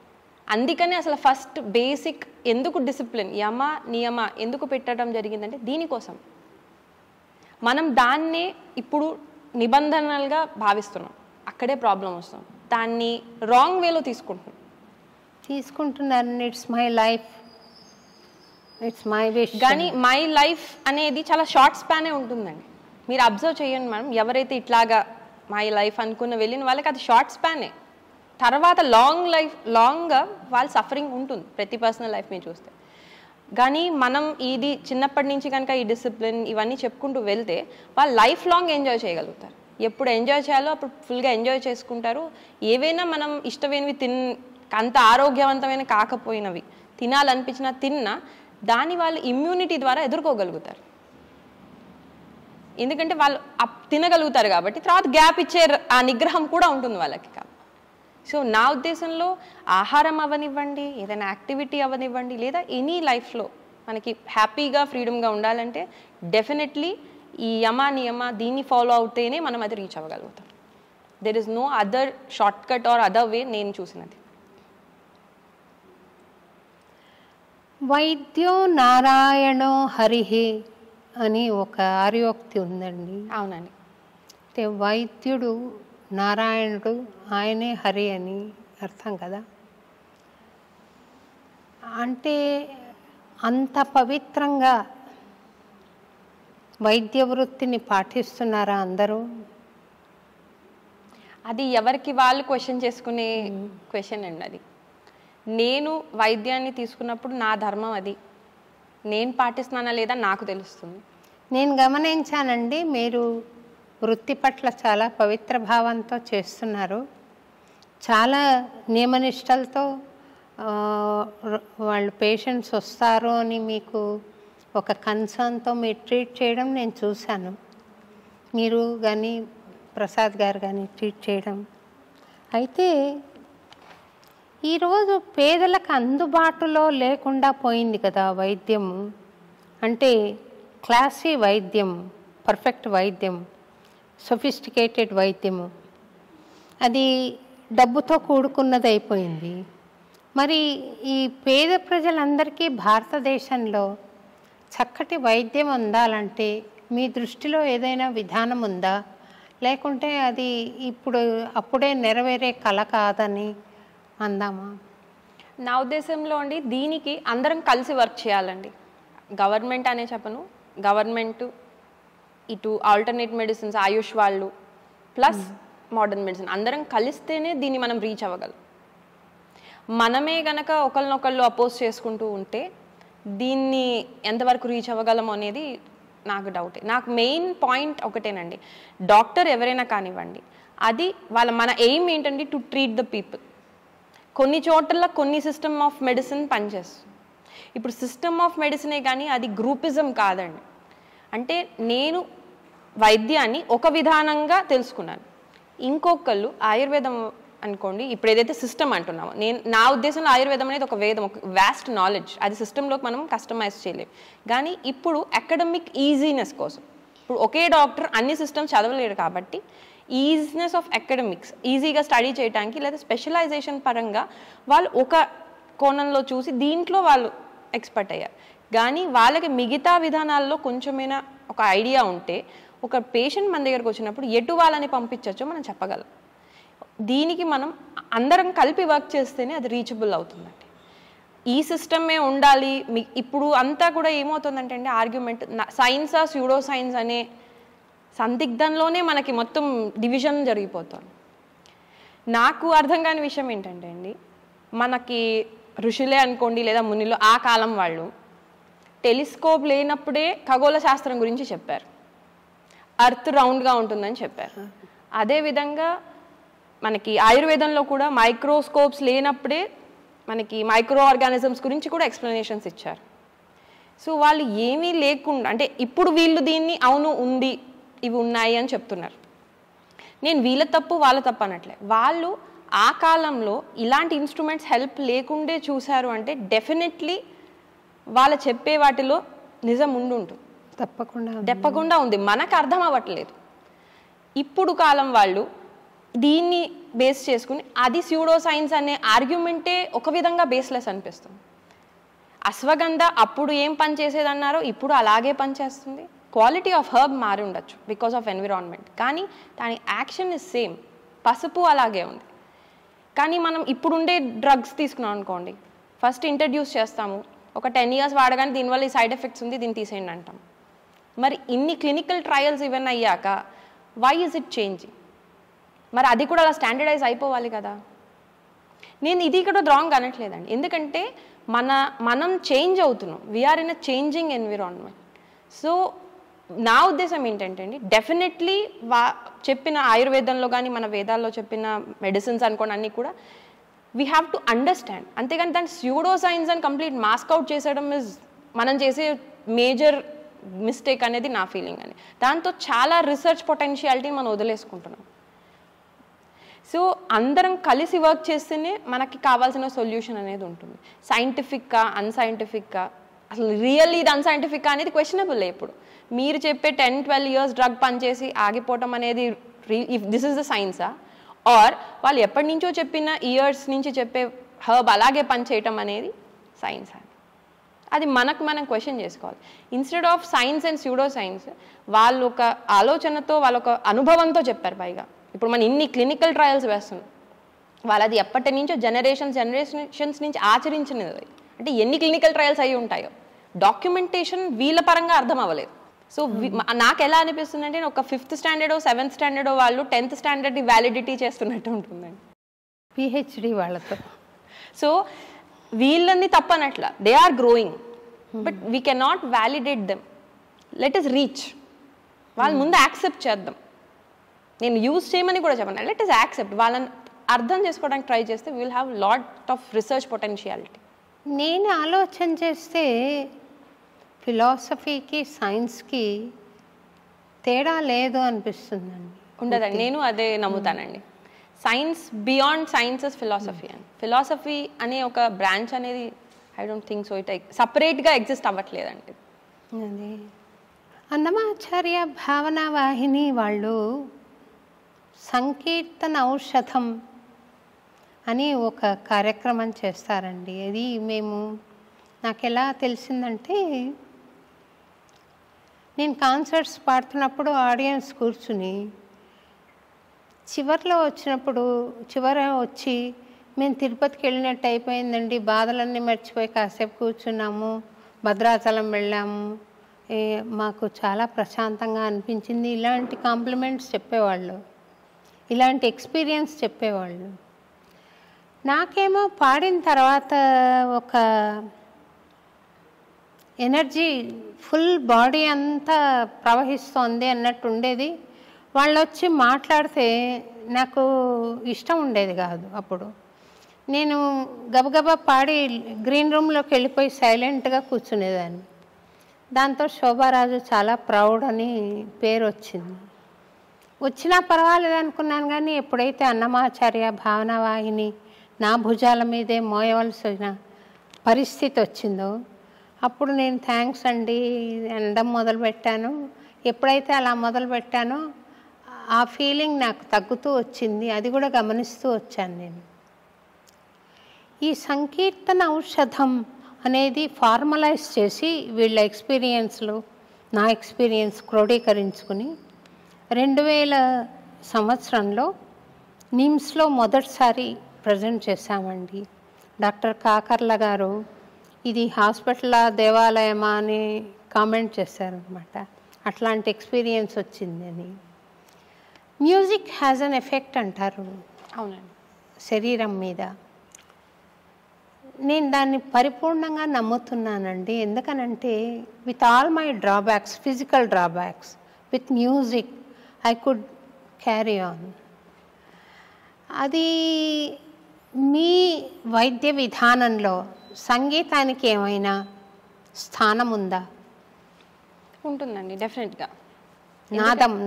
E: అందుకనే అసలు ఫస్ట్ బేసిక్ ఎందుకు డిసిప్లిన్, యమ నియమ ఎందుకు పెట్టడం జరిగిందంటే దీనికోసం. మనం దాన్నే ఇప్పుడు నిబంధనలుగా భావిస్తున్నాం, అక్కడే ప్రాబ్లం వస్తుంది. దాన్ని రాంగ్ వేలో
D: తీసుకుంటున్నారు. It's my life, it's my wish.
E: కానీ మై లైఫ్ అనేది చాలా షార్ట్ స్పానే ఉంటుందండి. మీరు అబ్జర్వ్ చేయండి మేడం, ఎవరైతే ఇట్లాగా మై లైఫ్ అనుకున్న వెళ్ళిన వాళ్ళకి అది షార్ట్ స్పానే. తర్వాత లాంగ్గా వాళ్ళ సఫరింగ్ ఉంటుంది ప్రతి పర్సనల్ లైఫ్ మీరు చూస్తే. కానీ మనం ఇది చిన్నప్పటి నుంచి కనుక ఈ డిసిప్లిన్ ఇవన్నీ చెప్పుకుంటూ వెళ్తే వాళ్ళు లైఫ్ లాంగ్ ఎంజాయ్ చేయగలుగుతారు. ఎప్పుడు ఎంజాయ్ చేయాలో అప్పుడు ఫుల్గా ఎంజాయ్ చేసుకుంటారు. ఏవైనా మనం ఇష్టమైనవి అంత ఆరోగ్యవంతమైన కాకపోయినవి తినాలనిపించినా తిన్నా దాని వాళ్ళు ఇమ్యూనిటీ ద్వారా ఎదుర్కోగలుగుతారు. ఎందుకంటే వాళ్ళు తినగలుగుతారు కాబట్టి తర్వాత గ్యాప్ ఇచ్చే ఆ నిగ్రహం కూడా ఉంటుంది వాళ్ళకి. సో నా ఉద్దేశంలో ఆహారం అవనివ్వండి, ఏదైనా యాక్టివిటీ అవనివ్వండి, లేదా ఎనీ లైఫ్లో మనకి హ్యాపీగా ఫ్రీడమ్గా ఉండాలంటే డెఫినెట్లీ ఈ నియమ దీన్ని ఫాలో అవుతేనే మనం అది రీచ్ అవ్వగలుగుతాం. There is no other shortcut or other way నేను చూసినది.
D: వైద్యో నారాయణో హరిహి అని ఒక ఆర్యోక్తి ఉందండి.
E: అవునండి.
D: అంటే వైద్యుడు నారాయణుడు, ఆయనే హరి అని అర్థం కదా. అంటే అంత పవిత్రంగా వైద్య వృత్తిని పాటిస్తున్నారా అందరూ?
E: అది ఎవరికి వాళ్ళు క్వశ్చన్ చేసుకునే క్వశ్చన్ అండి. అది నేను వైద్యాన్ని తీసుకున్నప్పుడు నా ధర్మం అది, నేను పాటిస్తున్నానా లేదా నాకు తెలుస్తుంది.
D: నేను గమనించానండి, మీరు వృత్తి పట్ల చాలా పవిత్ర భావంతో చేస్తున్నారు. చాలా నియమనిష్టలతో వాళ్ళు పేషెంట్స్ వస్తారు అని మీకు ఒక కన్సర్న్తో మీరు ట్రీట్ చేయడం నేను చూశాను. మీరు కానీ ప్రసాద్ గారు కానీ ట్రీట్ చేయడం. అయితే ఈరోజు పేదలకు అందుబాటులో లేకుండా పోయింది కదా వైద్యము. అంటే క్లాసీ వైద్యం, పర్ఫెక్ట్ వైద్యం, సొఫిస్టికేటెడ్ వైద్యము అది డబ్బుతో కూడుకున్నది అయిపోయింది. మరి ఈ పేద ప్రజలందరికీ భారతదేశంలో చక్కటి వైద్యం అందాలంటే మీ దృష్టిలో ఏదైనా విధానం ఉందా, లేకుంటే అది అప్పుడే నెరవేరే కళ కాదని అందామా?
E: నా ఉద్దేశంలో అండి దీనికి అందరం కలిసి వర్క్ చేయాలండి. గవర్నమెంట్ అనే చెప్పను, గవర్నమెంట్ ఇటు ఆల్టర్నేట్ మెడిసిన్స్, ఆయుష్ వాళ్ళు ప్లస్ మోడర్న్ మెడిసిన్ అందరం కలిస్తేనే దీన్ని మనం రీచ్ అవ్వగలం. మనమే గనక ఒకరినొకళ్ళు అపోజ్ చేసుకుంటూ ఉంటే దీన్ని ఎంతవరకు రీచ్ అవ్వగలము అనేది నాకు డౌటే. నాకు మెయిన్ పాయింట్ ఒకటేనండి, డాక్టర్ ఎవరైనా కానివ్వండి, అది మన ఎయిమ్ ఏంటండి, టు ట్రీట్ ద పీపుల్. కొన్ని చోట్ల కొన్ని సిస్టమ్ ఆఫ్ మెడిసిన్ పనిచేస్తుంది. ఇప్పుడు సిస్టమ్ ఆఫ్ మెడిసినే కానీ అది గ్రూపిజం కాదండి. అంటే నేను వైద్యాన్ని ఒక విధానంగా తెలుసుకున్నాను, ఇంకొకళ్ళు ఆయుర్వేదం అనుకోండి, ఇప్పుడు ఏదైతే సిస్టమ్ అంటున్నామో, నా ఉద్దేశంలో ఆయుర్వేదం అనేది ఒక వేదం, ఒక వాస్ట్ నాలెడ్జ్. అది సిస్టంలోకి మనం కస్టమైజ్ చేయలేము. కానీ ఇప్పుడు అకాడమిక్ ఈజీనెస్ కోసం, ఇప్పుడు ఒకే డాక్టర్ అన్ని సిస్టమ్స్ చదవలేడు కాబట్టి ఈజీనెస్ ఆఫ్ అకాడమిక్స్, ఈజీగా స్టడీ చేయడానికి లేదా స్పెషలైజేషన్ పరంగా వాళ్ళు ఒక కోణంలో చూసి దీంట్లో వాళ్ళు ఎక్స్పర్ట్ అయ్యారు. కానీ వాళ్ళకి మిగతా విధానాల్లో కొంచెమైనా ఒక ఐడియా ఉంటే ఒక పేషెంట్ మన దగ్గరకు వచ్చినప్పుడు ఎటు వాళ్ళని పంపించవచ్చో మనం చెప్పగలం. దీనికి మనం అందరం కలిపి వర్క్ చేస్తేనే అది రీచబుల్ అవుతుందండి. ఈ సిస్టమే ఉండాలి. ఇప్పుడు అంతా కూడా ఏమవుతుందంటే అండి, ఆర్గ్యుమెంట్ సైన్సా స్యూడో సైన్స్ అనే సందిగ్ధంలోనే మనకి మొత్తం డివిజన్ జరిగిపోతుంది. నాకు అర్థం కాని విషయం ఏంటంటే అండి, మనకి ఋషులే అనుకోండి లేదా మునిలో ఆ కాలం వాళ్ళు టెలిస్కోప్ లేనప్పుడే ఖగోళ శాస్త్రం గురించి చెప్పారు, అర్త్ రౌండ్గా ఉంటుందని చెప్పారు. అదేవిధంగా మనకి ఆయుర్వేదంలో కూడా మైక్రోస్కోప్స్ లేనప్పుడే మనకి మైక్రో ఆర్గానిజమ్స్ గురించి కూడా ఎక్స్ప్లెనేషన్స్ ఇచ్చారు. సో వాళ్ళు ఏమీ లేకుండా, అంటే ఇప్పుడు వీళ్ళు దీన్ని అవును ఉంది ఇవి ఉన్నాయి అని చెప్తున్నారు. నేను వీళ్ళ తప్పు వాళ్ళ తప్పు అనట్లే. వాళ్ళు ఆ కాలంలో ఇలాంటి ఇన్స్ట్రుమెంట్స్ హెల్ప్ లేకుండే చూశారు అంటే డెఫినెట్లీ వాళ్ళు చెప్పే వాటిలో నిజం ఉంటుంది, తప్పకుండా ఉంది. మనకు అర్థం అవ్వట్లేదు. ఇప్పుడు కాలం వాళ్ళు దీన్ని బేస్ చేసుకుని అది స్యూడో సైన్స్ అనే ఆర్గ్యుమెంటే ఒక విధంగా బేస్లెస్ అనిపిస్తుంది. అశ్వగంధ అప్పుడు ఏం పని చేసేదన్నారో ఇప్పుడు అలాగే పనిచేస్తుంది. క్వాలిటీ ఆఫ్ హర్బ్ మారి ఉండొచ్చు బికాస్ ఆఫ్ ఎన్విరాన్మెంట్, కానీ దాని యాక్షన్ ఇస్ సేమ్. పసుపు అలాగే ఉంది. కానీ మనం ఇప్పుడుండే డ్రగ్స్ తీసుకున్నాం అనుకోండి, ఫస్ట్ ఇంట్రడ్యూస్ చేస్తాము, ఒక 10 years వాడగానే దీనివల్ల ఈ సైడ్ ఎఫెక్ట్స్ ఉంది దీన్ని తీసేయండి అంటాం. మరి ఇన్ని క్లినికల్ ట్రయల్స్ ఇవన్నీ అయ్యాక వై ఇస్ ఇట్ చేంజింగ్? మరి అది కూడా అలా స్టాండర్డైజ్ అయిపోవాలి కదా. నేను ఇది కూడా రాంగ్ అనట్లేదండి, ఎందుకంటే మనం చేంజ్ అవుతున్నాం. We are in a changing environment. So నా ఉద్దేశం ఏంటంటే అండి, డెఫినెట్లీ చెప్పిన ఆయుర్వేదంలో కానీ మన వేదాల్లో చెప్పిన మెడిసిన్స్ అనుకోండి అన్నీ కూడా వీ హ్యావ్ టు అండర్స్టాండ్. అంతేగాని దాని స్యూడో సైన్స్ అని కంప్లీట్ మాస్క్ అవుట్ చేసేయడం ఇస్ మనం చేసే మేజర్ మిస్టేక్ అనేది నా ఫీలింగ్ అండి. దాంతో చాలా రీసెర్చ్ పొటెన్షియాలిటీని మనం వదిలేసుకుంటున్నాం. సో అందరం కలిసి వర్క్ చేస్తేనే మనకి కావాల్సిన సొల్యూషన్ అనేది ఉంటుంది. సైంటిఫిక్గా అన్సైంటిఫిక్గా, అసలు రియల్లీ ఇది అన్సైంటిఫిక్గా అనేది క్వశ్చనబుల్. ఇప్పుడు మీరు చెప్పే 10-12 years డ్రగ్ పనిచేసి ఆగిపోవటం అనేది దిస్ ఇస్ ద సైన్సా, ఆర్ వాళ్ళు ఎప్పటి నుంచో చెప్పిన ఇయర్స్ నుంచి చెప్పే హర్బ్ అలాగే పనిచేయటం అనేది సైన్స్ అని, అది మనం క్వశ్చన్ చేసుకోవాలి. Instead of science and pseudo science వాళ్ళు ఒక ఆలోచనతో వాళ్ళ ఒక అనుభవంతో చెప్పారు. పైగా ఇప్పుడు మనం ఇన్ని క్లినికల్ ట్రయల్స్ వేస్తున్నాం, వాళ్ళది ఎప్పటి నుంచో జనరేషన్స్ నుంచి ఆచరించినది. అంటే ఎన్ని క్లినికల్ ట్రయల్స్ అయ్యి ఉంటాయో డాక్యుమెంటేషన్ వీళ్ళ పరంగా అర్థం అవ్వలేదు. సో నాకు ఎలా అనిపిస్తుంది అంటే ఒక 5th standard 7th standard వాళ్ళు 10th standard వ్యాలిడిటీ చేస్తున్నట్టు ఉంటుందండి
D: పిహెచ్డి వాళ్ళతో.
E: సో వీళ్ళని తప్పనట్ల, they are growing, but we cannot validate them. Let is reach, వాళ్ళ ముందు యాక్సెప్ట్ చేద్దాం. నేను యూజ్ చేయమని కూడా చెప్పను, లెట్ ఇస్ యాక్సెప్ట్. వాళ్ళని అర్థం చేసుకోవడానికి ట్రై చేస్తే will have lot of research potentiality.
D: నేను ఆలోచన చేస్తే ఫిలాసఫీకి సైన్స్కి తేడా లేదు అనిపిస్తుందండి.
E: ఉండదండి, నేను అదే నమ్ముతానండి. Science beyond science is philosophy అని. ఫిలాసఫీ అనే ఒక బ్రాంచ్ అనేది I don't think so it సపరేట్గా ఎగ్జిస్ట్ అవ్వట్లేదండి.
D: అదే అన్నమాచార్య భావనా వాహిని వాళ్ళు సంకీర్తన ఔషధం అని ఒక కార్యక్రమం చేస్తారండి. అది నాకు ఎలా తెలిసిందంటే, నేను కాన్సర్ట్స్ పాడుతున్నప్పుడు ఆడియన్స్ కూర్చుని చివరిలో వచ్చి మేము తిరుపతికి వెళ్ళినట్టు అయిపోయిందండి, బాధలన్నీ మర్చిపోయి కాసేపు కూర్చున్నాము, భద్రాచలం వెళ్ళాము, మాకు చాలా ప్రశాంతంగా అనిపించింది, ఇలాంటి కాంప్లిమెంట్స్ చెప్పేవాళ్ళు, ఇలాంటి ఎక్స్పీరియన్స్ చెప్పేవాళ్ళు. నాకేమో పాడిన తర్వాత ఒక ఎనర్జీ ఫుల్ బాడీ అంతా ప్రవహిస్తోంది అన్నట్టు ఉండేది. వాళ్ళు వచ్చి మాట్లాడితే నాకు ఇష్టం ఉండేది కాదు. అప్పుడు నేను గబగబా పాడి గ్రీన్ రూమ్లోకి వెళ్ళిపోయి సైలెంట్గా కూర్చునేదాన్ని. దాంతో శోభారాజు చాలా ప్రౌడ్ అని పేరు వచ్చినా పర్వాలేదు అనుకున్నాను. కానీ ఎప్పుడైతే అన్నమాచార్య భావనా వాహిని నా భుజాల మీదే మోయవలసిన పరిస్థితి వచ్చిందో అప్పుడు నేను థ్యాంక్స్ అండి అనడం మొదలుపెట్టాను. ఎప్పుడైతే అలా మొదలుపెట్టానో ఆ ఫీలింగ్ నాకు తగ్గుతూ వచ్చింది. అది కూడా గమనిస్తూ వచ్చాను నేను. ఈ సంకీర్తన ఔషధం అనేది ఫార్మలైజ్ చేసి వీళ్ళ ఎక్స్పీరియన్స్లు నా ఎక్స్పీరియన్స్ క్రోడీకరించుకుని 2000 సంవత్సరంలో నిమ్స్లో మొదటిసారి ప్రజెంట్ చేశామండి. డాక్టర్ కాకర్ల గారు ఇది హాస్పిటల్ దేవాలయమా అని కామెంట్ చేశారనమాట. అట్లాంటి ఎక్స్పీరియన్స్ వచ్చిందని. మ్యూజిక్ హ్యాజ్ అన్ ఎఫెక్ట్ అంటారు
E: అవునండి
D: శరీరం మీద. నేను దాన్ని పరిపూర్ణంగా నమ్ముతున్నానండి. ఎందుకనంటే with all my drawbacks, physical drawbacks, with music I could carry on. అది మీ వైద్య విధానంలో సంగీతానికి ఏమైనా స్థానం ఉందా?
E: ఉంటుందండి, డెఫినెట్గా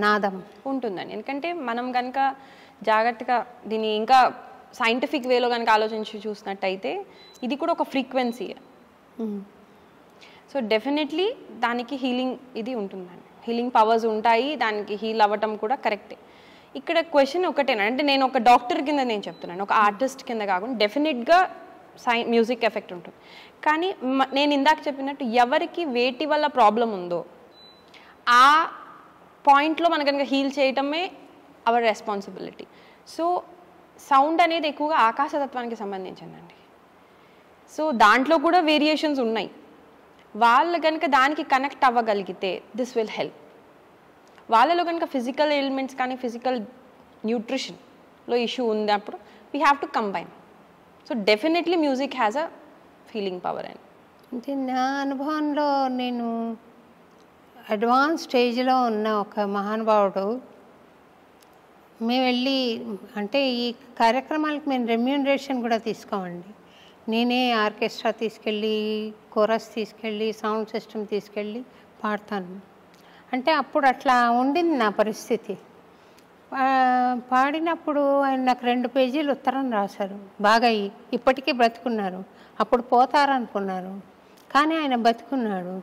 D: నాదం
E: ఉంటుందండి. ఎందుకంటే మనం కనుక జాగ్రత్తగా దీన్ని ఇంకా సైంటిఫిక్ వేలో కనుక ఆలోచించి చూసినట్టయితే ఇది కూడా ఒక ఫ్రీక్వెన్సీ. సో డెఫినెట్లీ దానికి హీలింగ్ ఇది ఉంటుందండి, హీలింగ్ పవర్స్ ఉంటాయి, దానికి హీల్ అవ్వటం కూడా కరెక్టే. ఇక్కడ క్వశ్చన్ ఒకటేనా అంటే నేను ఒక డాక్టర్ కింద నేను చెప్తున్నాను, ఒక ఆర్టిస్ట్ కింద కాకుండా డెఫినెట్గా మ్యూజిక్ ఎఫెక్ట్ ఉంటుంది. కానీ నేను ఇందాక చెప్పినట్టు ఎవరికి వేటి వల్ల ప్రాబ్లం ఉందో ఆ పాయింట్లో మనం కనుక హీల్ చేయటమే అవర్ రెస్పాన్సిబిలిటీ. సో సౌండ్ అనేది ఎక్కువగా ఆకాశతత్వానికి సంబంధించిందండి. సో దాంట్లో కూడా వేరియేషన్స్ ఉన్నాయి. వాళ్ళు కనుక దానికి కనెక్ట్ అవ్వగలిగితే దిస్ విల్ హెల్ప్. వాళ్ళలో కనుక ఫిజికల్ ఎలిమెంట్స్ కానీ ఫిజికల్ న్యూట్రిషన్లో ఇష్యూ ఉన్నప్పుడు we have to combine. So definitely music has a feeling power అని.
D: అంటే నా అనుభవంలో నేను అడ్వాన్స్ స్టేజ్లో ఉన్న ఒక మహానుభావుడు. మేము వెళ్ళి అంటే ఈ కార్యక్రమాలకు మేము రెమ్యూనరేషన్ కూడా తీసుకోమండి. నేనే ఆర్కెస్ట్రా తీసుకెళ్ళి, కోరస్ తీసుకెళ్ళి, సౌండ్ సిస్టమ్ తీసుకెళ్ళి పాడతాను. అంటే అప్పుడు అట్లా ఉండింది నా పరిస్థితి. పాడినప్పుడు ఆయన నాకు 2 పేజీలు ఉత్తరం రాశారు. బాగా ఇప్పటికీ బ్రతుకున్నారు. అప్పుడు పోతారనుకున్నారు, కానీ ఆయన బతుకున్నాడు.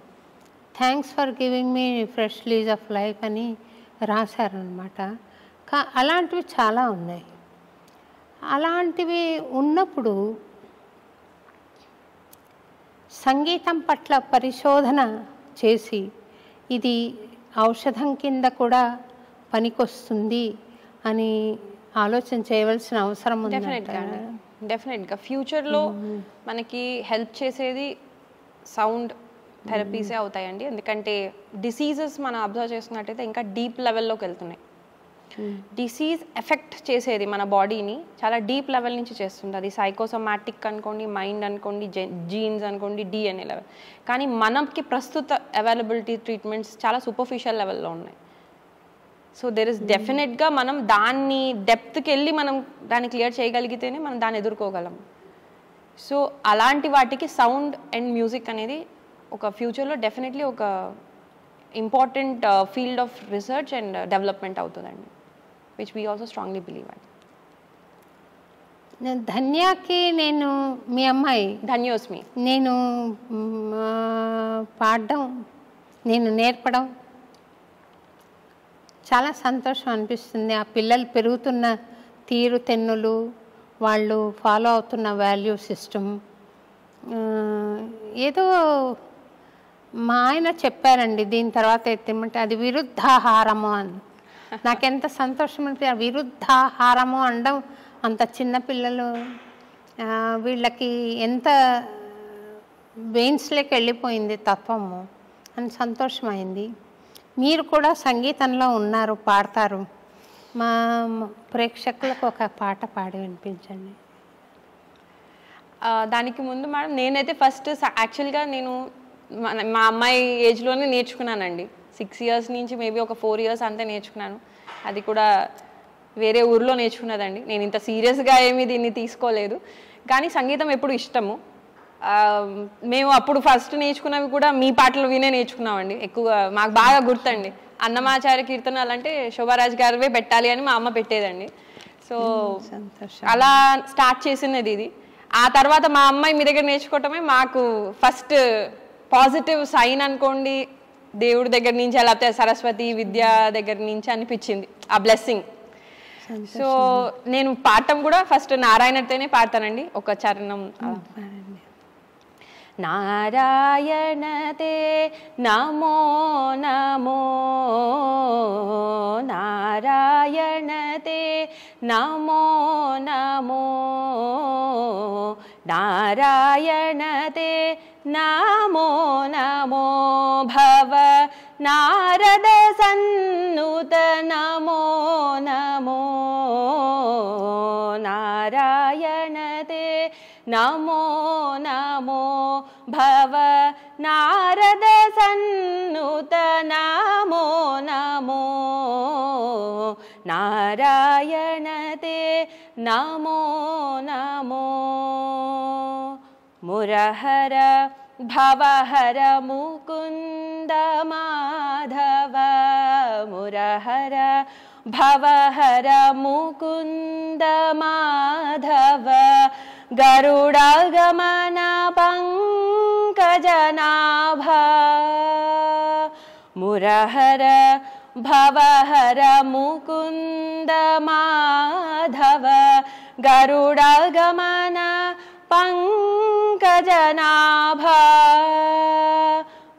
D: Thanks for giving me fresh lease of life అని రాశారనమాట. అలాంటివి చాలా ఉన్నాయి. అలాంటివి ఉన్నప్పుడు సంగీతం పట్ల పరిశోధన చేసి ఇది ఔషధం కింద కూడా పనికొస్తుంది అని ఆలోచన చేయవలసిన అవసరం ఉంది.
E: డెఫినెట్గా ఫ్యూచర్లో మనకి హెల్ప్ చేసేది సౌండ్ థెరపీసే అవుతాయండి. ఎందుకంటే డిసీజెస్ మనం అబ్జర్వ్ చేసుకున్నట్టయితే ఇంకా డీప్ లెవెల్లోకి వెళ్తున్నాయి. డిసీజ్ ఎఫెక్ట్ చేసేది మన బాడీని చాలా డీప్ లెవెల్ నుంచి చేస్తుంది. అది సైకోసోమాటిక్ అనుకోండి, మైండ్ అనుకోండి, జీన్స్ అనుకోండి, డిఎన్ఏ లెవెల్. కానీ మనకి ప్రస్తుత అవైలబిలిటీ ట్రీట్మెంట్స్ చాలా సూపర్ఫిషియల్ లెవెల్లో ఉన్నాయి. సో దెర్ ఇస్ డెఫినెట్గా మనం దాన్ని డెప్త్కి వెళ్ళి మనం దాన్ని క్లియర్ చేయగలిగితేనే మనం దాన్ని ఎదుర్కోగలం. సో అలాంటి వాటికి సౌండ్ అండ్ మ్యూజిక్ అనేది ఒక ఫ్యూచర్లో డెఫినెట్లీ ఒక important field of research and development అవుతుందండి, which we also strongly believe అండి.
D: ధన్యాకి నేను మీ అమ్మాయి
E: ధన్యోస్మి
D: నేను పాడడం, నేను నేర్పడం చాలా సంతోషం అనిపిస్తుంది. ఆ పిల్లలు పెరుగుతున్న తీరు తెన్నులు, వాళ్ళు ఫాలో అవుతున్న వాల్యూ సిస్టమ్ ఏదో మా ఆయన చెప్పారండి. దీని తర్వాత ఎత్తమంటే అది విరుద్ధాహారము అని. నాకెంత సంతోషం అనిపి విరుద్ధాహారము అనడం అంత చిన్నపిల్లలు వీళ్ళకి ఎంత వెయిన్స్లోకి వెళ్ళిపోయింది తత్వము అని సంతోషమైంది. మీరు కూడా సంగీతంలో ఉన్నారు, పాడతారు. మా ప్రేక్షకులకు ఒక పాట పాడి వినిపించండి.
E: దానికి ముందు మేడం నేనైతే ఫస్ట్ యాక్చువల్గా నేను మా అమ్మాయి ఏజ్లోనే నేర్చుకున్నానండి. 6 years నుంచి మేబీ ఒక 4 years అంతే నేర్చుకున్నాను. అది కూడా వేరే ఊర్లో నేర్చుకున్నదండి. నేను ఇంత సీరియస్గా ఏమీ దీన్ని తీసుకోలేదు. కానీ సంగీతం ఎప్పుడు ఇష్టము. మేము అప్పుడు ఫస్ట్ నేర్చుకున్నవి కూడా మీ పాటలు వినే నేర్చుకున్నామండి. ఎక్కువగా మాకు బాగా గుర్తండి. అన్నమాచార్య కీర్తనాలు అంటే శోభారాజ్ గారివే పెట్టాలి అని మా అమ్మ పెట్టేదండి. సో అలా స్టార్ట్ చేసినది ఇది. ఆ తర్వాత మా అమ్మాయి మీ దగ్గర నేర్చుకోవటమే మాకు ఫస్ట్ పాజిటివ్ సైన్ అనుకోండి, దేవుడి దగ్గర నుంచి లేకపోతే సరస్వతి విద్య దగ్గర నుంచి అనిపించింది ఆ బ్లెస్సింగ్. సో నేను పాడటం కూడా ఫస్ట్ నారాయణతోనే పాడతానండి. ఒక చరణం. నారాయణతే నమో నమో, నారాయణతే నమో నమో, నారాయణతే నమో నమో, భవ నారద సన్నుత నమో నమో, నారాయణతే నమో నమో, భవ నారద సన్నుత నమో నమో, నారాయణతే నమో నమో. మురహర భవహర ముకుంద మాధవ, మురహర భవహర ముకుంద మాధవ, గరుడగమన పంకజనాభ, మురహర భవహర ముకుంద మాధవ, గరుడగమన పంకజనాభ,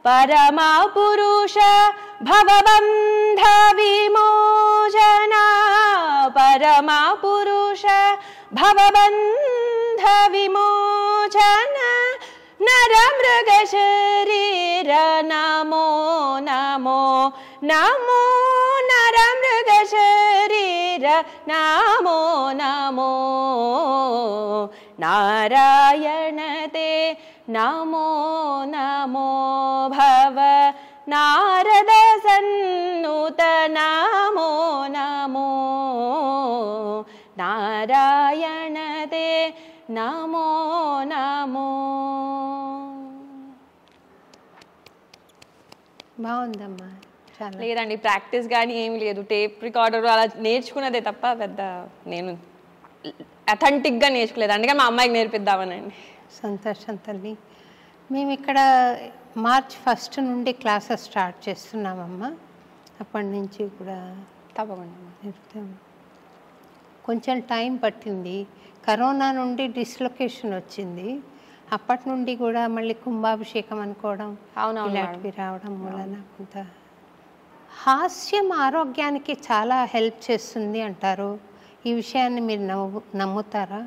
E: పరమా పురుష భవబంధ విమోచన, పరమా పురుష భవబంధ విమోచన, నరమృగ శరీర నమో నమో నమో, నరమృగ శరీర నమో నమో, నారాయణతే నమో నమో, భవ నారద అచ్యుత నమో నమో నారాయణతే నమో నమో.
D: బాగుందమ్మా చాలా.
E: లేదండి ప్రాక్టీస్ కానీ ఏమి లేదు, టేప్ రికార్డర్ అలా నేర్చుకున్నదే తప్ప పెద్ద నేను అథెంటిక్గా నేర్చుకోలేదు, అందుకే మా అమ్మాయికి నేర్పిద్దామనండి.
D: సంతోషం తల్లి. మేము ఇక్కడ మార్చ్ 1 నుండి క్లాసెస్ స్టార్ట్ చేస్తున్నామమ్మా. అప్పటి నుంచి కూడా
E: తప్పకుండా
D: నేర్పుతాము. కొంచెం టైం పట్టింది, కరోనా నుండి డిస్లొకేషన్ వచ్చింది. అప్పటి నుండి కూడా మళ్ళీ కుంభాభిషేకం అనుకోవడం ఇలాంటివి రావడం వలన కొంత హాస్యం ఆరోగ్యానికి చాలా హెల్ప్ చేస్తుంది అంటారు. ఈ విషయాన్ని మీరు నమ్ముతారా?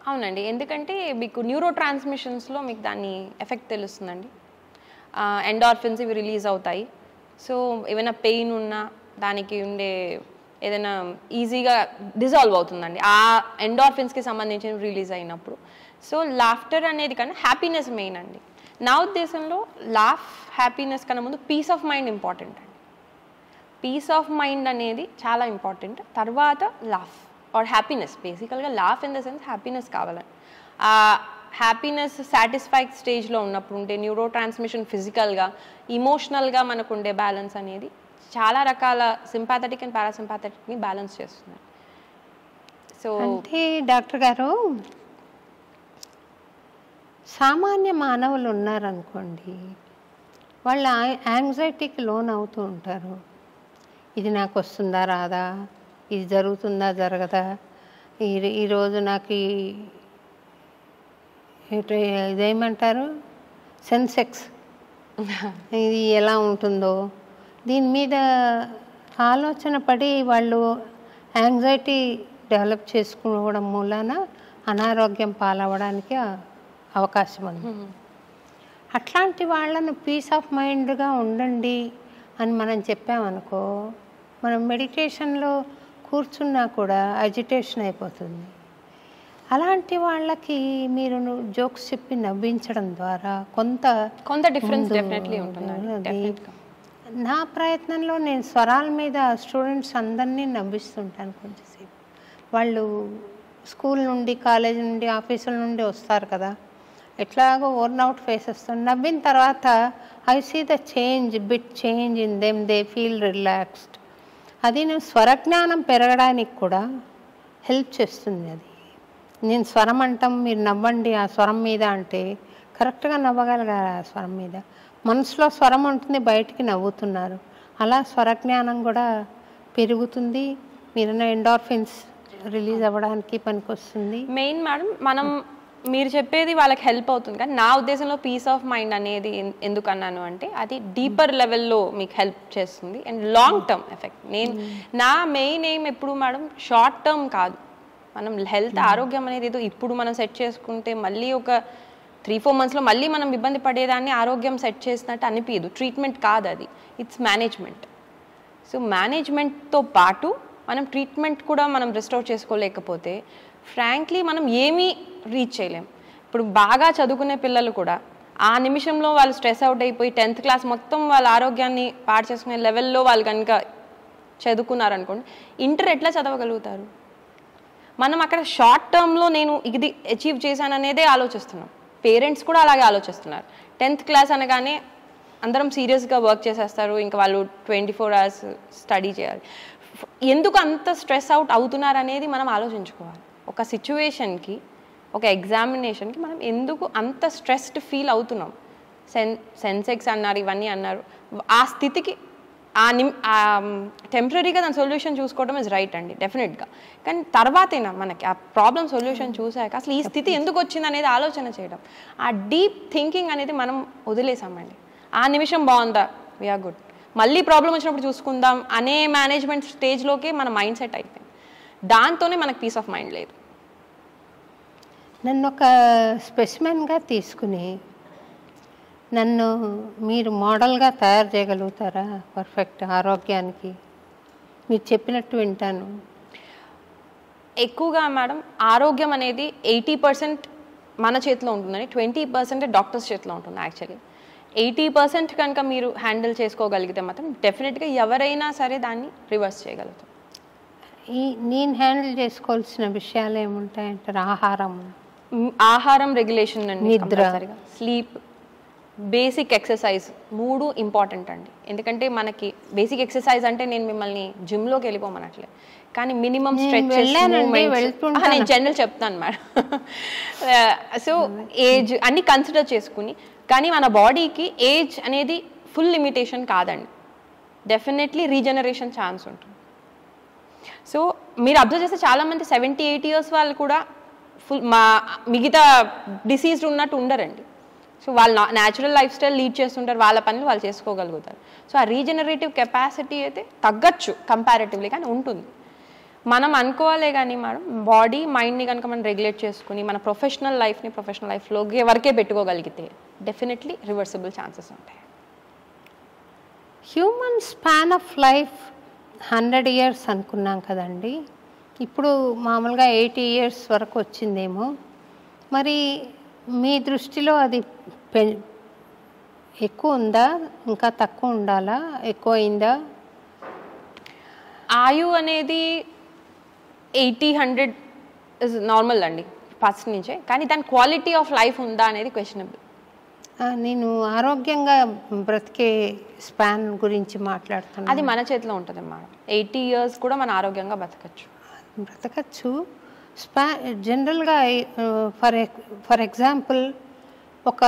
E: అవునండి, ఎందుకంటే మీకు న్యూరో ట్రాన్స్మిషన్స్లో మీకు దాని ఎఫెక్ట్ తెలుస్తుందండి. ఎండార్ఫిన్స్ ఇవి రిలీజ్ అవుతాయి. సో ఏమైనా పెయిన్ ఉన్నా దానికి ఉండే ఏదైనా ఈజీగా డిజాల్వ్ అవుతుందండి ఆ ఎండార్ఫిన్స్కి సంబంధించిన రిలీజ్ అయినప్పుడు. సో లాఫ్టర్ అనేది కన్నా హ్యాపీనెస్ మెయిన్ అండి. నా ఉద్దేశంలో హ్యాపీనెస్ కన్నా ముందు పీస్ ఆఫ్ మైండ్ ఇంపార్టెంట్ అండి. పీస్ ఆఫ్ మైండ్ అనేది చాలా ఇంపార్టెంట్, తర్వాత లాఫ్ ఆర్ హ్యాపీనెస్. బేసికల్గా laugh in the sense happiness కావాలని. ఆ హ్యాపీనెస్ సాటిస్ఫైడ్ స్టేజ్లో ఉన్నప్పుడు ఉండే న్యూరో ట్రాన్స్మిషన్ ఫిజికల్గా ఇమోషనల్గా మనకు ఉండే బ్యాలెన్స్ అనేది చాలా రకాల సింపాథెటిక్ అండ్ పారాసింపాథెటిక్ని బ్యాలెన్స్ చేస్తున్నారు. సో
D: అంటే డాక్టర్ గారు, సామాన్య మానవులు ఉన్నారనుకోండి, వాళ్ళ యాంగ్జైటీకి లోన్ అవుతూ ఉంటారు. ఇది నాకు వస్తుందా రాదా, ఇది జరుగుతుందా జరగదా, ఈరోజు నాకు ఇదేమంటారు సెన్సెక్స్ ఇది ఎలా ఉంటుందో, దీని మీద ఆలోచన పడి వాళ్ళు యాంగ్జైటీ డెవలప్ చేసుకోవడం మూలాన అనారోగ్యం పాలవడానికి అవకాశం ఉంది. అట్లాంటి వాళ్ళను పీస్ ఆఫ్ మైండ్గా ఉండండి అని మనం చెప్పామనుకో, మనం మెడిటేషన్లో కూర్చున్నా కూడా అజిటేషన్ అయిపోతుంది. అలాంటి వాళ్ళకి మీరు జోక్స్ చెప్పి నవ్వించడం ద్వారా కొంత
E: డిఫరెన్స్ డెఫినెట్లీ ఉంటుంది.
D: నా ప్రయత్నంలో నేను స్వరాల మీద స్టూడెంట్స్ అందరినీ నవ్విస్తుంటాను కొంచెంసేపు. వాళ్ళు స్కూల్ నుండి, కాలేజ్ నుండి, ఆఫీసుల నుండి వస్తారు కదా, ఎట్లాగో వర్న్అవుట్ ఫేస్ వస్తుంది. నవ్విన తర్వాత I see the bit change in them, they feel relaxed. అది నేను స్వరజ్ఞానం పెరగడానికి కూడా హెల్ప్ చేస్తుంది. అది నేను స్వరం అంటాం, మీరు నవ్వండి ఆ స్వరం మీద అంటే కరెక్ట్గా నవ్వగలగాలి. ఆ స్వరం మీద మనసులో స్వరం ఉంటుంది, బయటికి నవ్వుతున్నారు. అలా స్వరజ్ఞానం కూడా పెరుగుతుంది. మీరున్న ఎండార్ఫిన్స్ రిలీజ్ అవ్వడానికి పనికొస్తుంది.
E: మెయిన్ మేడం మీరు చెప్పేది వాళ్ళకి హెల్ప్ అవుతుంది, కానీ నా ఉద్దేశంలో పీస్ ఆఫ్ మైండ్ అనేది ఎందుకు అన్నాను అంటే అది డీపర్ లెవెల్లో మీకు హెల్ప్ చేస్తుంది అండ్ లాంగ్ టర్మ్ ఎఫెక్ట్. నా మెయిన్ ఎయిమ్ ఎప్పుడు మేడం షార్ట్ టర్మ్ కాదు. మనం హెల్త్ ఆరోగ్యం అనేది ఏదో ఇప్పుడు మనం సెట్ చేసుకుంటే మళ్ళీ ఒక 3-4 monthsలో మళ్ళీ మనం ఇబ్బంది పడేదాన్ని ఆరోగ్యం సెట్ చేసినట్టు అనిపించదు. ట్రీట్మెంట్ కాదు అది, ఇట్స్ మేనేజ్మెంట్. సో మేనేజ్మెంట్తో పాటు మనం ట్రీట్మెంట్ కూడా మనం రిస్టోర్ చేసుకోలేకపోతే ఫ్రాంక్లీ మనం ఏమీ రీచ్ చేయలేం. ఇప్పుడు బాగా చదువుకునే పిల్లలు కూడా ఆ నిమిషంలో వాళ్ళు స్ట్రెస్ అవుట్ అయిపోయి 10th క్లాస్ మొత్తం వాళ్ళ ఆరోగ్యాన్ని పాడు చేసుకునే లెవెల్లో వాళ్ళు కనుక చదువుకున్నారనుకోండి, ఇంటర్ ఎట్లా చదవగలుగుతారు? మనం అక్కడ షార్ట్ టర్మ్లో నేను ఇది అచీవ్ చేశాను అనేదే ఆలోచిస్తున్నాం. పేరెంట్స్ కూడా అలాగే ఆలోచిస్తున్నారు. 10th క్లాస్ అనగానే అందరం సీరియస్గా వర్క్ చేసేస్తారు, ఇంకా వాళ్ళు 24 hours స్టడీ చేయాలి. ఎందుకు అంత స్ట్రెస్ అవుట్ అవుతున్నారు అనేది మనం ఆలోచించుకోవాలి. ఒక సిచ్యువేషన్కి, ఒక ఎగ్జామినేషన్కి మనం ఎందుకు అంత స్ట్రెస్డ్ ఫీల్ అవుతున్నాం? సెన్సెక్స్ అన్నారు, ఇవన్నీ అన్నారు. ఆ స్థితికి టెంపరీగా దాని సొల్యూషన్ చూసుకోవడం ఇస్ రైట్ అండి, డెఫినెట్గా. కానీ తర్వాతైనా మనకి ఆ ప్రాబ్లం సొల్యూషన్ చూసాక అసలు ఈ స్థితి ఎందుకు వచ్చింది అనేది ఆలోచన చేయడం, ఆ డీప్ థింకింగ్ అనేది మనం వదిలేసామండి. ఆ నిమిషం బాగుందా, వీఆర్ గుడ్, మళ్ళీ ప్రాబ్లం వచ్చినప్పుడు చూసుకుందాం అనే మేనేజ్మెంట్ స్టేజ్లోకి మన మైండ్ సెట్ అయిపోయింది. దాంతోనే మనకు పీస్ ఆఫ్ మైండ్ లేదు.
D: నన్ను ఒక స్పెసిమెన్గా తీసుకుని నన్ను మీరు మోడల్గా తయారు చేయగలుగుతారా పర్ఫెక్ట్ ఆరోగ్యానికి? మీరు చెప్పినట్టు వింటాను.
E: ఎక్కువగా మేడం ఆరోగ్యం అనేది 80% మన చేతిలో ఉంటుందని, 20% డాక్టర్స్ చేతిలో ఉంటుంది. యాక్చువల్లీ 80% కనుక మీరు హ్యాండిల్ చేసుకోగలిగితే మాత్రం డెఫినెట్గా ఎవరైనా సరే దాన్ని రివర్స్ చేయగలుగుతాం.
D: నేను హ్యాండిల్ చేసుకోవాల్సిన విషయాలు ఏముంటాయంటారు?
E: ఆహారం రెగ్యులేషన్ అండి,
D: నిద్ర,
E: స్లీప్, బేసిక్ ఎక్సర్సైజ్ 3 ఇంపార్టెంట్ అండి. ఎందుకంటే మనకి బేసిక్ ఎక్సర్సైజ్ అంటే నేను మిమ్మల్ని జిమ్లోకి వెళ్ళిపోమనట్లే, కానీ మినిమం స్ట్రెచెస్, నేను జనరల్ చెప్తాను మేడం. సో ఏజ్ అన్ని కన్సిడర్ చేసుకుని, కానీ మన బాడీకి ఏజ్ అనేది ఫుల్ లిమిటేషన్ కాదండి, డెఫినెట్లీ రీజనరేషన్ ఛాన్స్ ఉంటుంది. సో మీరు అబ్జర్వ్ చేస్తే చాలామంది 70-80 ఇయర్స్ వాళ్ళు కూడా ఫుల్ మిగతా డిసీజ్డ్ ఉన్నట్టు ఉండరండి. సో వాళ్ళు న్యాచురల్ లైఫ్ స్టైల్ లీడ్ చేస్తుంటారు, వాళ్ళ పనులు వాళ్ళు చేసుకోగలుగుతారు. సో ఆ రీజనరేటివ్ కెపాసిటీ అయితే తగ్గచ్చు కంపారిటివ్లీ, కానీ ఉంటుంది. మనం అనుకోవాలే కానీ మేడం, బాడీ మైండ్ని కనుక మనం రెగ్యులేట్ చేసుకుని మన ప్రొఫెషనల్ లైఫ్లోకి వరకే పెట్టుకోగలిగితే డెఫినెట్లీ రివర్సిబుల్ ఛాన్సెస్ ఉంటాయి.
D: Human span of life 100 years అనుకున్నాం కదండి, ఇప్పుడు మామూలుగా 80 years వరకు వచ్చిందేమో. మరి మీ దృష్టిలో అది ఎక్కువ ఉందా, ఇంకా తక్కువ ఉండాలా, ఎక్కువ అయిందా?
E: ఆయు అనేది 80-100 ఇస్ నార్మల్ అండి ఫస్ట్ నుంచే, కానీ దాని క్వాలిటీ ఆఫ్ లైఫ్ ఉందా అనేది క్వశ్చనబుల్.
D: నేను ఆరోగ్యంగా బ్రతికే స్పాన్ గురించి మాట్లాడుతున్నాను.
E: అది మన చేతిలో ఉంటుంది మేడం. 80 years కూడా మన ఆరోగ్యంగా బ్రతకచ్చు.
D: జనరల్గా ఫర్ ఎగ్జాంపుల్, ఒక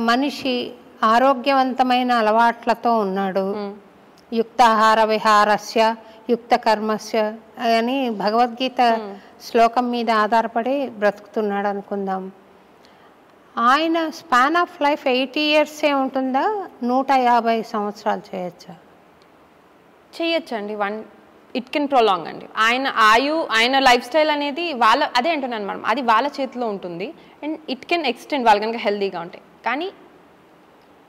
D: మనిషి ఆరోగ్యవంతమైన అలవాట్లతో ఉన్నాడు, యుక్తాహార విహారస్య యుక్త కర్మస్య అని భగవద్గీత శ్లోకం మీద ఆధారపడి బ్రతుకుతున్నాడు అనుకుందాం. ఆయన స్పాన్ ఆఫ్ లైఫ్ 80 years ఉంటుందా, 150 సంవత్సరాలు
E: చేయొచ్చండి. ఇట్ కెన్ ప్రొలాంగ్ అండి. ఆయన లైఫ్ స్టైల్ అనేది అదే అంటున్నాను మేడం, అది వాళ్ళ చేతిలో ఉంటుంది. అండ్ ఇట్ కెన్ ఎక్స్టెండ్ వాళ్ళు కనుక హెల్దీగా ఉంటాయి. కానీ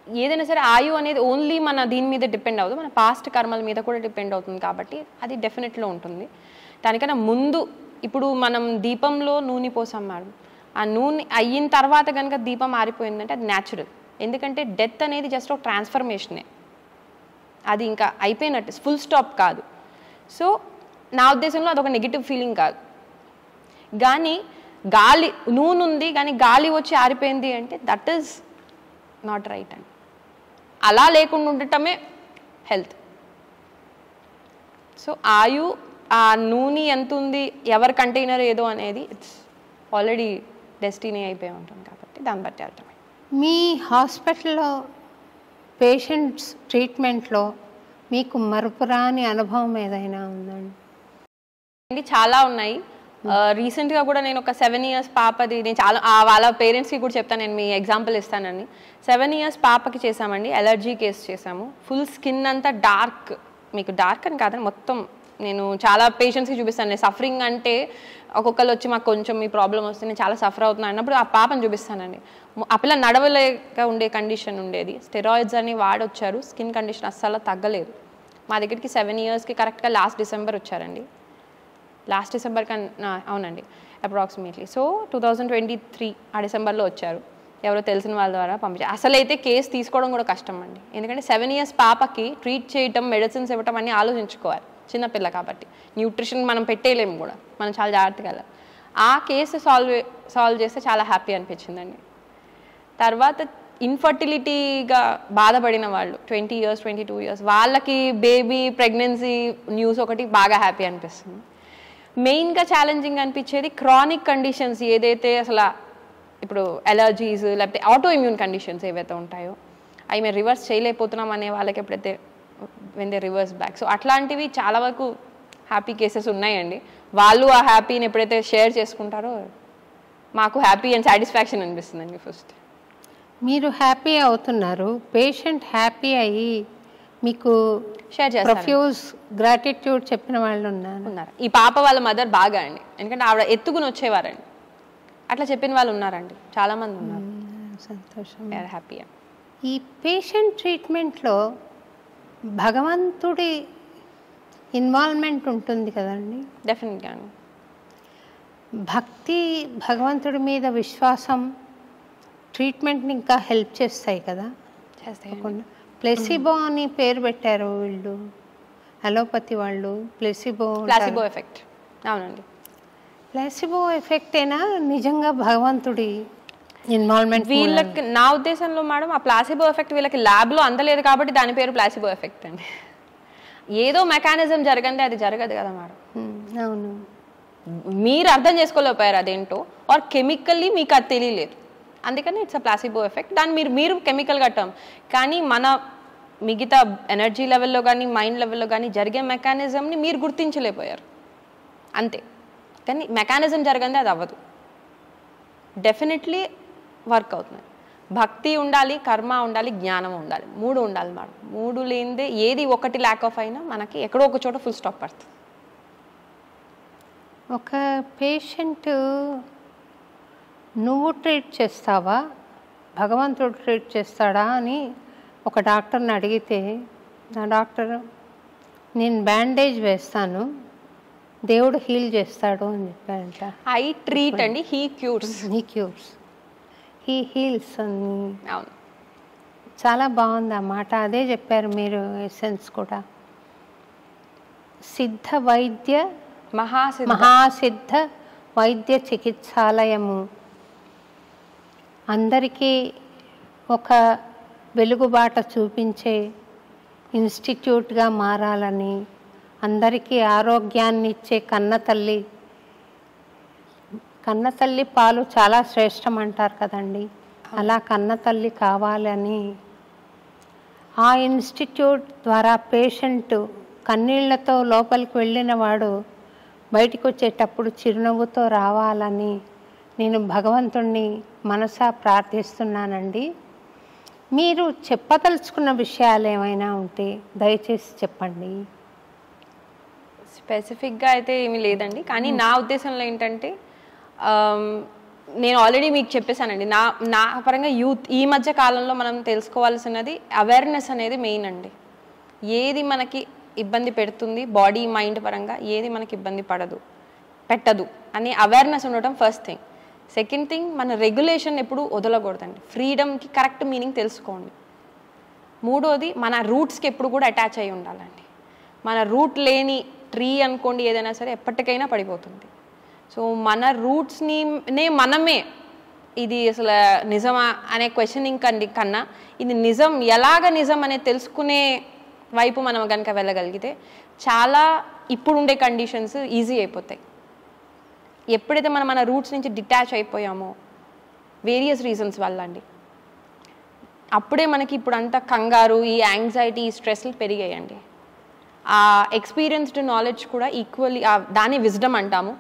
E: ఏదైనా సరే ఆయు అనేది ఓన్లీ మన దీని మీద డిపెండ్ అవ్వదు, మన పాస్ట్ కర్మల మీద కూడా డిపెండ్ అవుతుంది. కాబట్టి అది డెఫినెట్లో ఉంటుంది. దానికన్నా ముందు ఇప్పుడు మనం దీపంలో నూనె పోసాం మేడం, ఆ నూనె అయిన తర్వాత కనుక దీపం ఆరిపోయిందంటే అది న్యాచురల్. ఎందుకంటే డెత్ అనేది జస్ట్ ఒక ట్రాన్స్ఫర్మేషనే, అది ఇంకా అయిపోయినట్టు, ఫుల్ స్టాప్ కాదు. సో నా ఉద్దేశంలో అదొక నెగిటివ్ ఫీలింగ్ కాదు. కానీ నూనె ఉంది కానీ గాలి వచ్చి ఆరిపోయింది అంటే దట్ ఈజ్ నాట్ రైట్ అండి. అలా లేకుండా ఉండటమే హెల్త్. సో ఆ నూనె ఎంత ఉంది, ఎవరి కంటైనర్ ఏదో అనేది ఇట్స్ ఆల్రెడీ డెస్టినీ అయిపోయి ఉంటుంది. కాబట్టి దాన్ని బట్టి అర్థమే.
D: మీ హాస్పిటల్లో పేషెంట్స్ ట్రీట్మెంట్లో మీకు మరపురాని అనుభవం ఏదైనా ఉందండి?
E: చాలా ఉన్నాయి. రీసెంట్గా కూడా నేను ఒక 7 years పాపది, నేను చాలా వాళ్ళ పేరెంట్స్కి కూడా చెప్తాను, నేను మీ ఎగ్జాంపుల్ ఇస్తానండి. 7 years పాపకి చేసామండి, ఎలర్జీ కేసు చేసాము. ఫుల్ స్కిన్ అంతా డార్క్, మీకు డార్క్ అని కాదని మొత్తం నేను చాలా పేషెంట్స్కి చూపిస్తాను. నేను సఫరింగ్ అంటే ఒక్కొక్కరు వచ్చి మాకు కొంచెం మీ ప్రాబ్లం వస్తే నేను చాలా సఫర్ అవుతున్నాను అన్నప్పుడు ఆ పాపను చూపిస్తానండి. ఆ పిల్ల నడవలేక ఉండే కండిషన్ ఉండేది, స్టెరాయిడ్స్ అని వాడొచ్చారు, స్కిన్ కండిషన్ అస్సలు తగ్గలేదు. మా దగ్గరికి 7 yearsకి కరెక్ట్గా లాస్ట్ డిసెంబర్ వచ్చారండి. లాస్ట్ డిసెంబర్ అవునండి అప్రాక్సిమేట్లీ. సో 2023 ఆ డిసెంబర్లో వచ్చారు. ఎవరో తెలిసిన వాళ్ళ ద్వారా పంపించారు. అసలైతే కేసు తీసుకోవడం కూడా కష్టం అండి, ఎందుకంటే 7 years పాపకి ట్రీట్ చేయటం, మెడిసిన్స్ ఇవ్వటం అన్నీ ఆలోచించుకోవాలి. చిన్నపిల్ల కాబట్టి న్యూట్రిషన్ మనం పెట్టేయలేము కూడా, మనం చాలా జాగ్రత్తగా వెళ్ళాలి. ఆ కేసు సాల్వ్ చేస్తే చాలా హ్యాపీ అనిపించిందండి. తర్వాత ఇన్ఫర్టిలిటీగా బాధపడిన వాళ్ళు 20 years 22 years వాళ్ళకి బేబీ ప్రెగ్నెన్సీ న్యూస్ ఒకటి బాగా హ్యాపీ అనిపిస్తుంది. మెయిన్గా ఛాలెంజింగ్ అనిపించేది క్రానిక్ కండిషన్స్ ఏదైతే అసలు ఇప్పుడు ఎలర్జీస్ లేకపోతే ఆటో ఇమ్యూన్ కండిషన్స్ ఏవైతే ఉంటాయో అవి మేము రివర్స్ చేయలేకపోతున్నాం అనే వాళ్ళకి ఎప్పుడైతే when they reverse back. So అట్లాంటివి చాలా వరకు హ్యాపీ కేసెస్ ఉన్నాయండి. వాళ్ళు ఆ హ్యాపీని ఎప్పుడైతే షేర్ చేసుకుంటారో మాకు హ్యాపీ అండ్ సాటిస్ఫాక్షన్ అనిపిస్తుందండి. ఫస్ట్
D: మీరు హ్యాపీ అవుతున్నారు, పేషెంట్ హ్యాపీ అయ్యి మీకు
E: షేర్ చేస్తారు,
D: ప్రొఫ్యూజ్ గ్రాటిట్యూడ్ చెప్పిన వాళ్ళు ఉన్నారు.
E: ఈ పాప వాళ్ళ మదర్ బాగా అండి, ఎందుకంటే ఆవిడ ఎత్తుకుని వచ్చేవారండి, అట్లా చెప్పిన వాళ్ళు ఉన్నారండి, చాలామంది ఉన్నారు.
D: సంతోషం,
E: హ్యాపీ.
D: ఈ పేషెంట్ ట్రీట్మెంట్లో భగవంతుడి ఇన్వాల్వ్మెంట్ ఉంటుంది కదండి?
E: డెఫినెట్గా.
D: భక్తి, భగవంతుడి మీద విశ్వాసం ట్రీట్మెంట్ని ఇంకా హెల్ప్ చేస్తాయి కదా?
E: చేస్తాయి.
D: ప్లెసిబో అని పేరు పెట్టారు వీళ్ళు, అలోపతి వాళ్ళు. Placebo
E: effect. అవునండి.
D: ప్లెసిబో ఎఫెక్ట్ అయినా నిజంగా భగవంతుడి ఇన్వాల్వ్మెంట్
E: వీళ్ళకి నా ఉద్దేశంలో మేడం ఆ ప్లాసిబో ఎఫెక్ట్ వీళ్ళకి ల్యాబ్లో అందలేదు కాబట్టి దాని పేరు ప్లాసిబో ఎఫెక్ట్ అండి. ఏదో మెకానిజం జరగండి, అది జరగదు కదా మేడం.
D: అవును,
E: మీరు అర్థం చేసుకోలేకపోయారు అదేంటో, ఆర్ కెమికల్లీ మీకు అది తెలియలేదు, అందుకని ఇట్స్ అ ప్లాసిబో ఎఫెక్ట్. దాన్ని మీరు కెమికల్గా టర్మ్, కానీ మన మిగతా ఎనర్జీ లెవెల్లో కానీ మైండ్ లెవెల్లో కానీ జరిగే మెకానిజంని మీరు గుర్తించలేకపోయారు అంతే. కానీ మెకానిజం జరగంది అది అవ్వదు, డెఫినెట్లీ వర్క్ అవుతుంది. భక్తి ఉండాలి, కర్మ ఉండాలి, జ్ఞానం ఉండాలి, 3 ఉండాలి మేడం. 3 లేనిదే ఏది ఒకటి ల్యాక్ ఆఫ్ అయినా మనకి ఎక్కడో ఒక చోట ఫుల్ స్టాప్ పడుతుంది.
D: ఒక పేషెంట్ నువ్వు ట్రీట్ చేస్తావా, భగవంతుడు ట్రీట్ చేస్తాడా అని ఒక డాక్టర్ని అడిగితే, ఆ డాక్టర్ నేను బ్యాండేజ్ వేస్తాను, దేవుడు హీల్ చేస్తాడు అని చెప్పారంట.
E: ఐ ట్రీట్ అండి, హీ క్యూర్స్.
D: హీ హీల్స్ అని.
E: అవును,
D: చాలా బాగుంది ఆ మాట. అదే చెప్పారు మీరు ఎసెన్స్ కూడా. సిద్ధ వైద్య మహాసిద్ధ వైద్య చికిత్సాలయము అందరికీ ఒక వెలుగుబాట చూపించే ఇన్స్టిట్యూట్గా మారాలని, అందరికీ ఆరోగ్యాన్ని ఇచ్చే కన్నతల్లి పాలు చాలా శ్రేష్టం అంటారు కదండి, అలా కన్నతల్లి కావాలని ఆ ఇన్స్టిట్యూట్ ద్వారా పేషెంట్ కన్నీళ్లతో లోపలికి వెళ్ళిన వాడు బయటికి వచ్చేటప్పుడు చిరునవ్వుతో రావాలని నేను భగవంతుణ్ణి మనసా ప్రార్థిస్తున్నానండి. మీరు చెప్పదలుచుకున్న విషయాలు ఏమైనా ఉంటే దయచేసి చెప్పండి.
E: స్పెసిఫిక్గా అయితే ఏమీ లేదండి, కానీ నా ఉద్దేశంలో ఏంటంటే నేను ఆల్రెడీ మీకు చెప్పేశానండి. నా పరంగా యూత్ ఈ మధ్య కాలంలో మనం తెలుసుకోవాల్సినది అవేర్నెస్ అనేది మెయిన్ అండి. ఏది మనకి ఇబ్బంది పెడుతుంది బాడీ మైండ్ పరంగా, ఏది మనకి ఇబ్బంది పెట్టదు అనే అవేర్నెస్ ఉండటం ఫస్ట్ థింగ్. సెకండ్ థింగ్, మన రెగ్యులేషన్ ఎప్పుడు వదలకూడదండి. ఫ్రీడమ్కి కరెక్ట్ మీనింగ్ తెలుసుకోండి. మూడోది, మన రూట్స్కి ఎప్పుడు కూడా అటాచ్ అయి ఉండాలండి. మన రూట్ లేని ట్రీ అనుకోండి ఏదైనా సరే ఎప్పటికైనా పడిపోతుంది. సో మన రూట్స్ని మనమే ఇది అసలు నిజమా అనే క్వశ్చనింగ్ కన్నా ఇది నిజం, ఎలాగ నిజం అనేది తెలుసుకునే వైపు మనం కనుక వెళ్ళగలిగితే చాలా ఇప్పుడుండే కండిషన్స్ ఈజీ అయిపోతాయి. ఎప్పుడైతే మనం మన రూట్స్ నుంచి డిటాచ్ అయిపోయామో వేరియస్ రీజన్స్ వల్ల అండి, అప్పుడే మనకి ఇప్పుడు అంతా కంగారు, ఈ యాంగ్జైటీ, ఈ స్ట్రెస్లు పెరిగాయండి. ఆ ఎక్స్పీరియన్స్డ్ నాలెడ్జ్ కూడా ఈక్వల్లీ దాన్ని విజ్డమ్ అంటాము.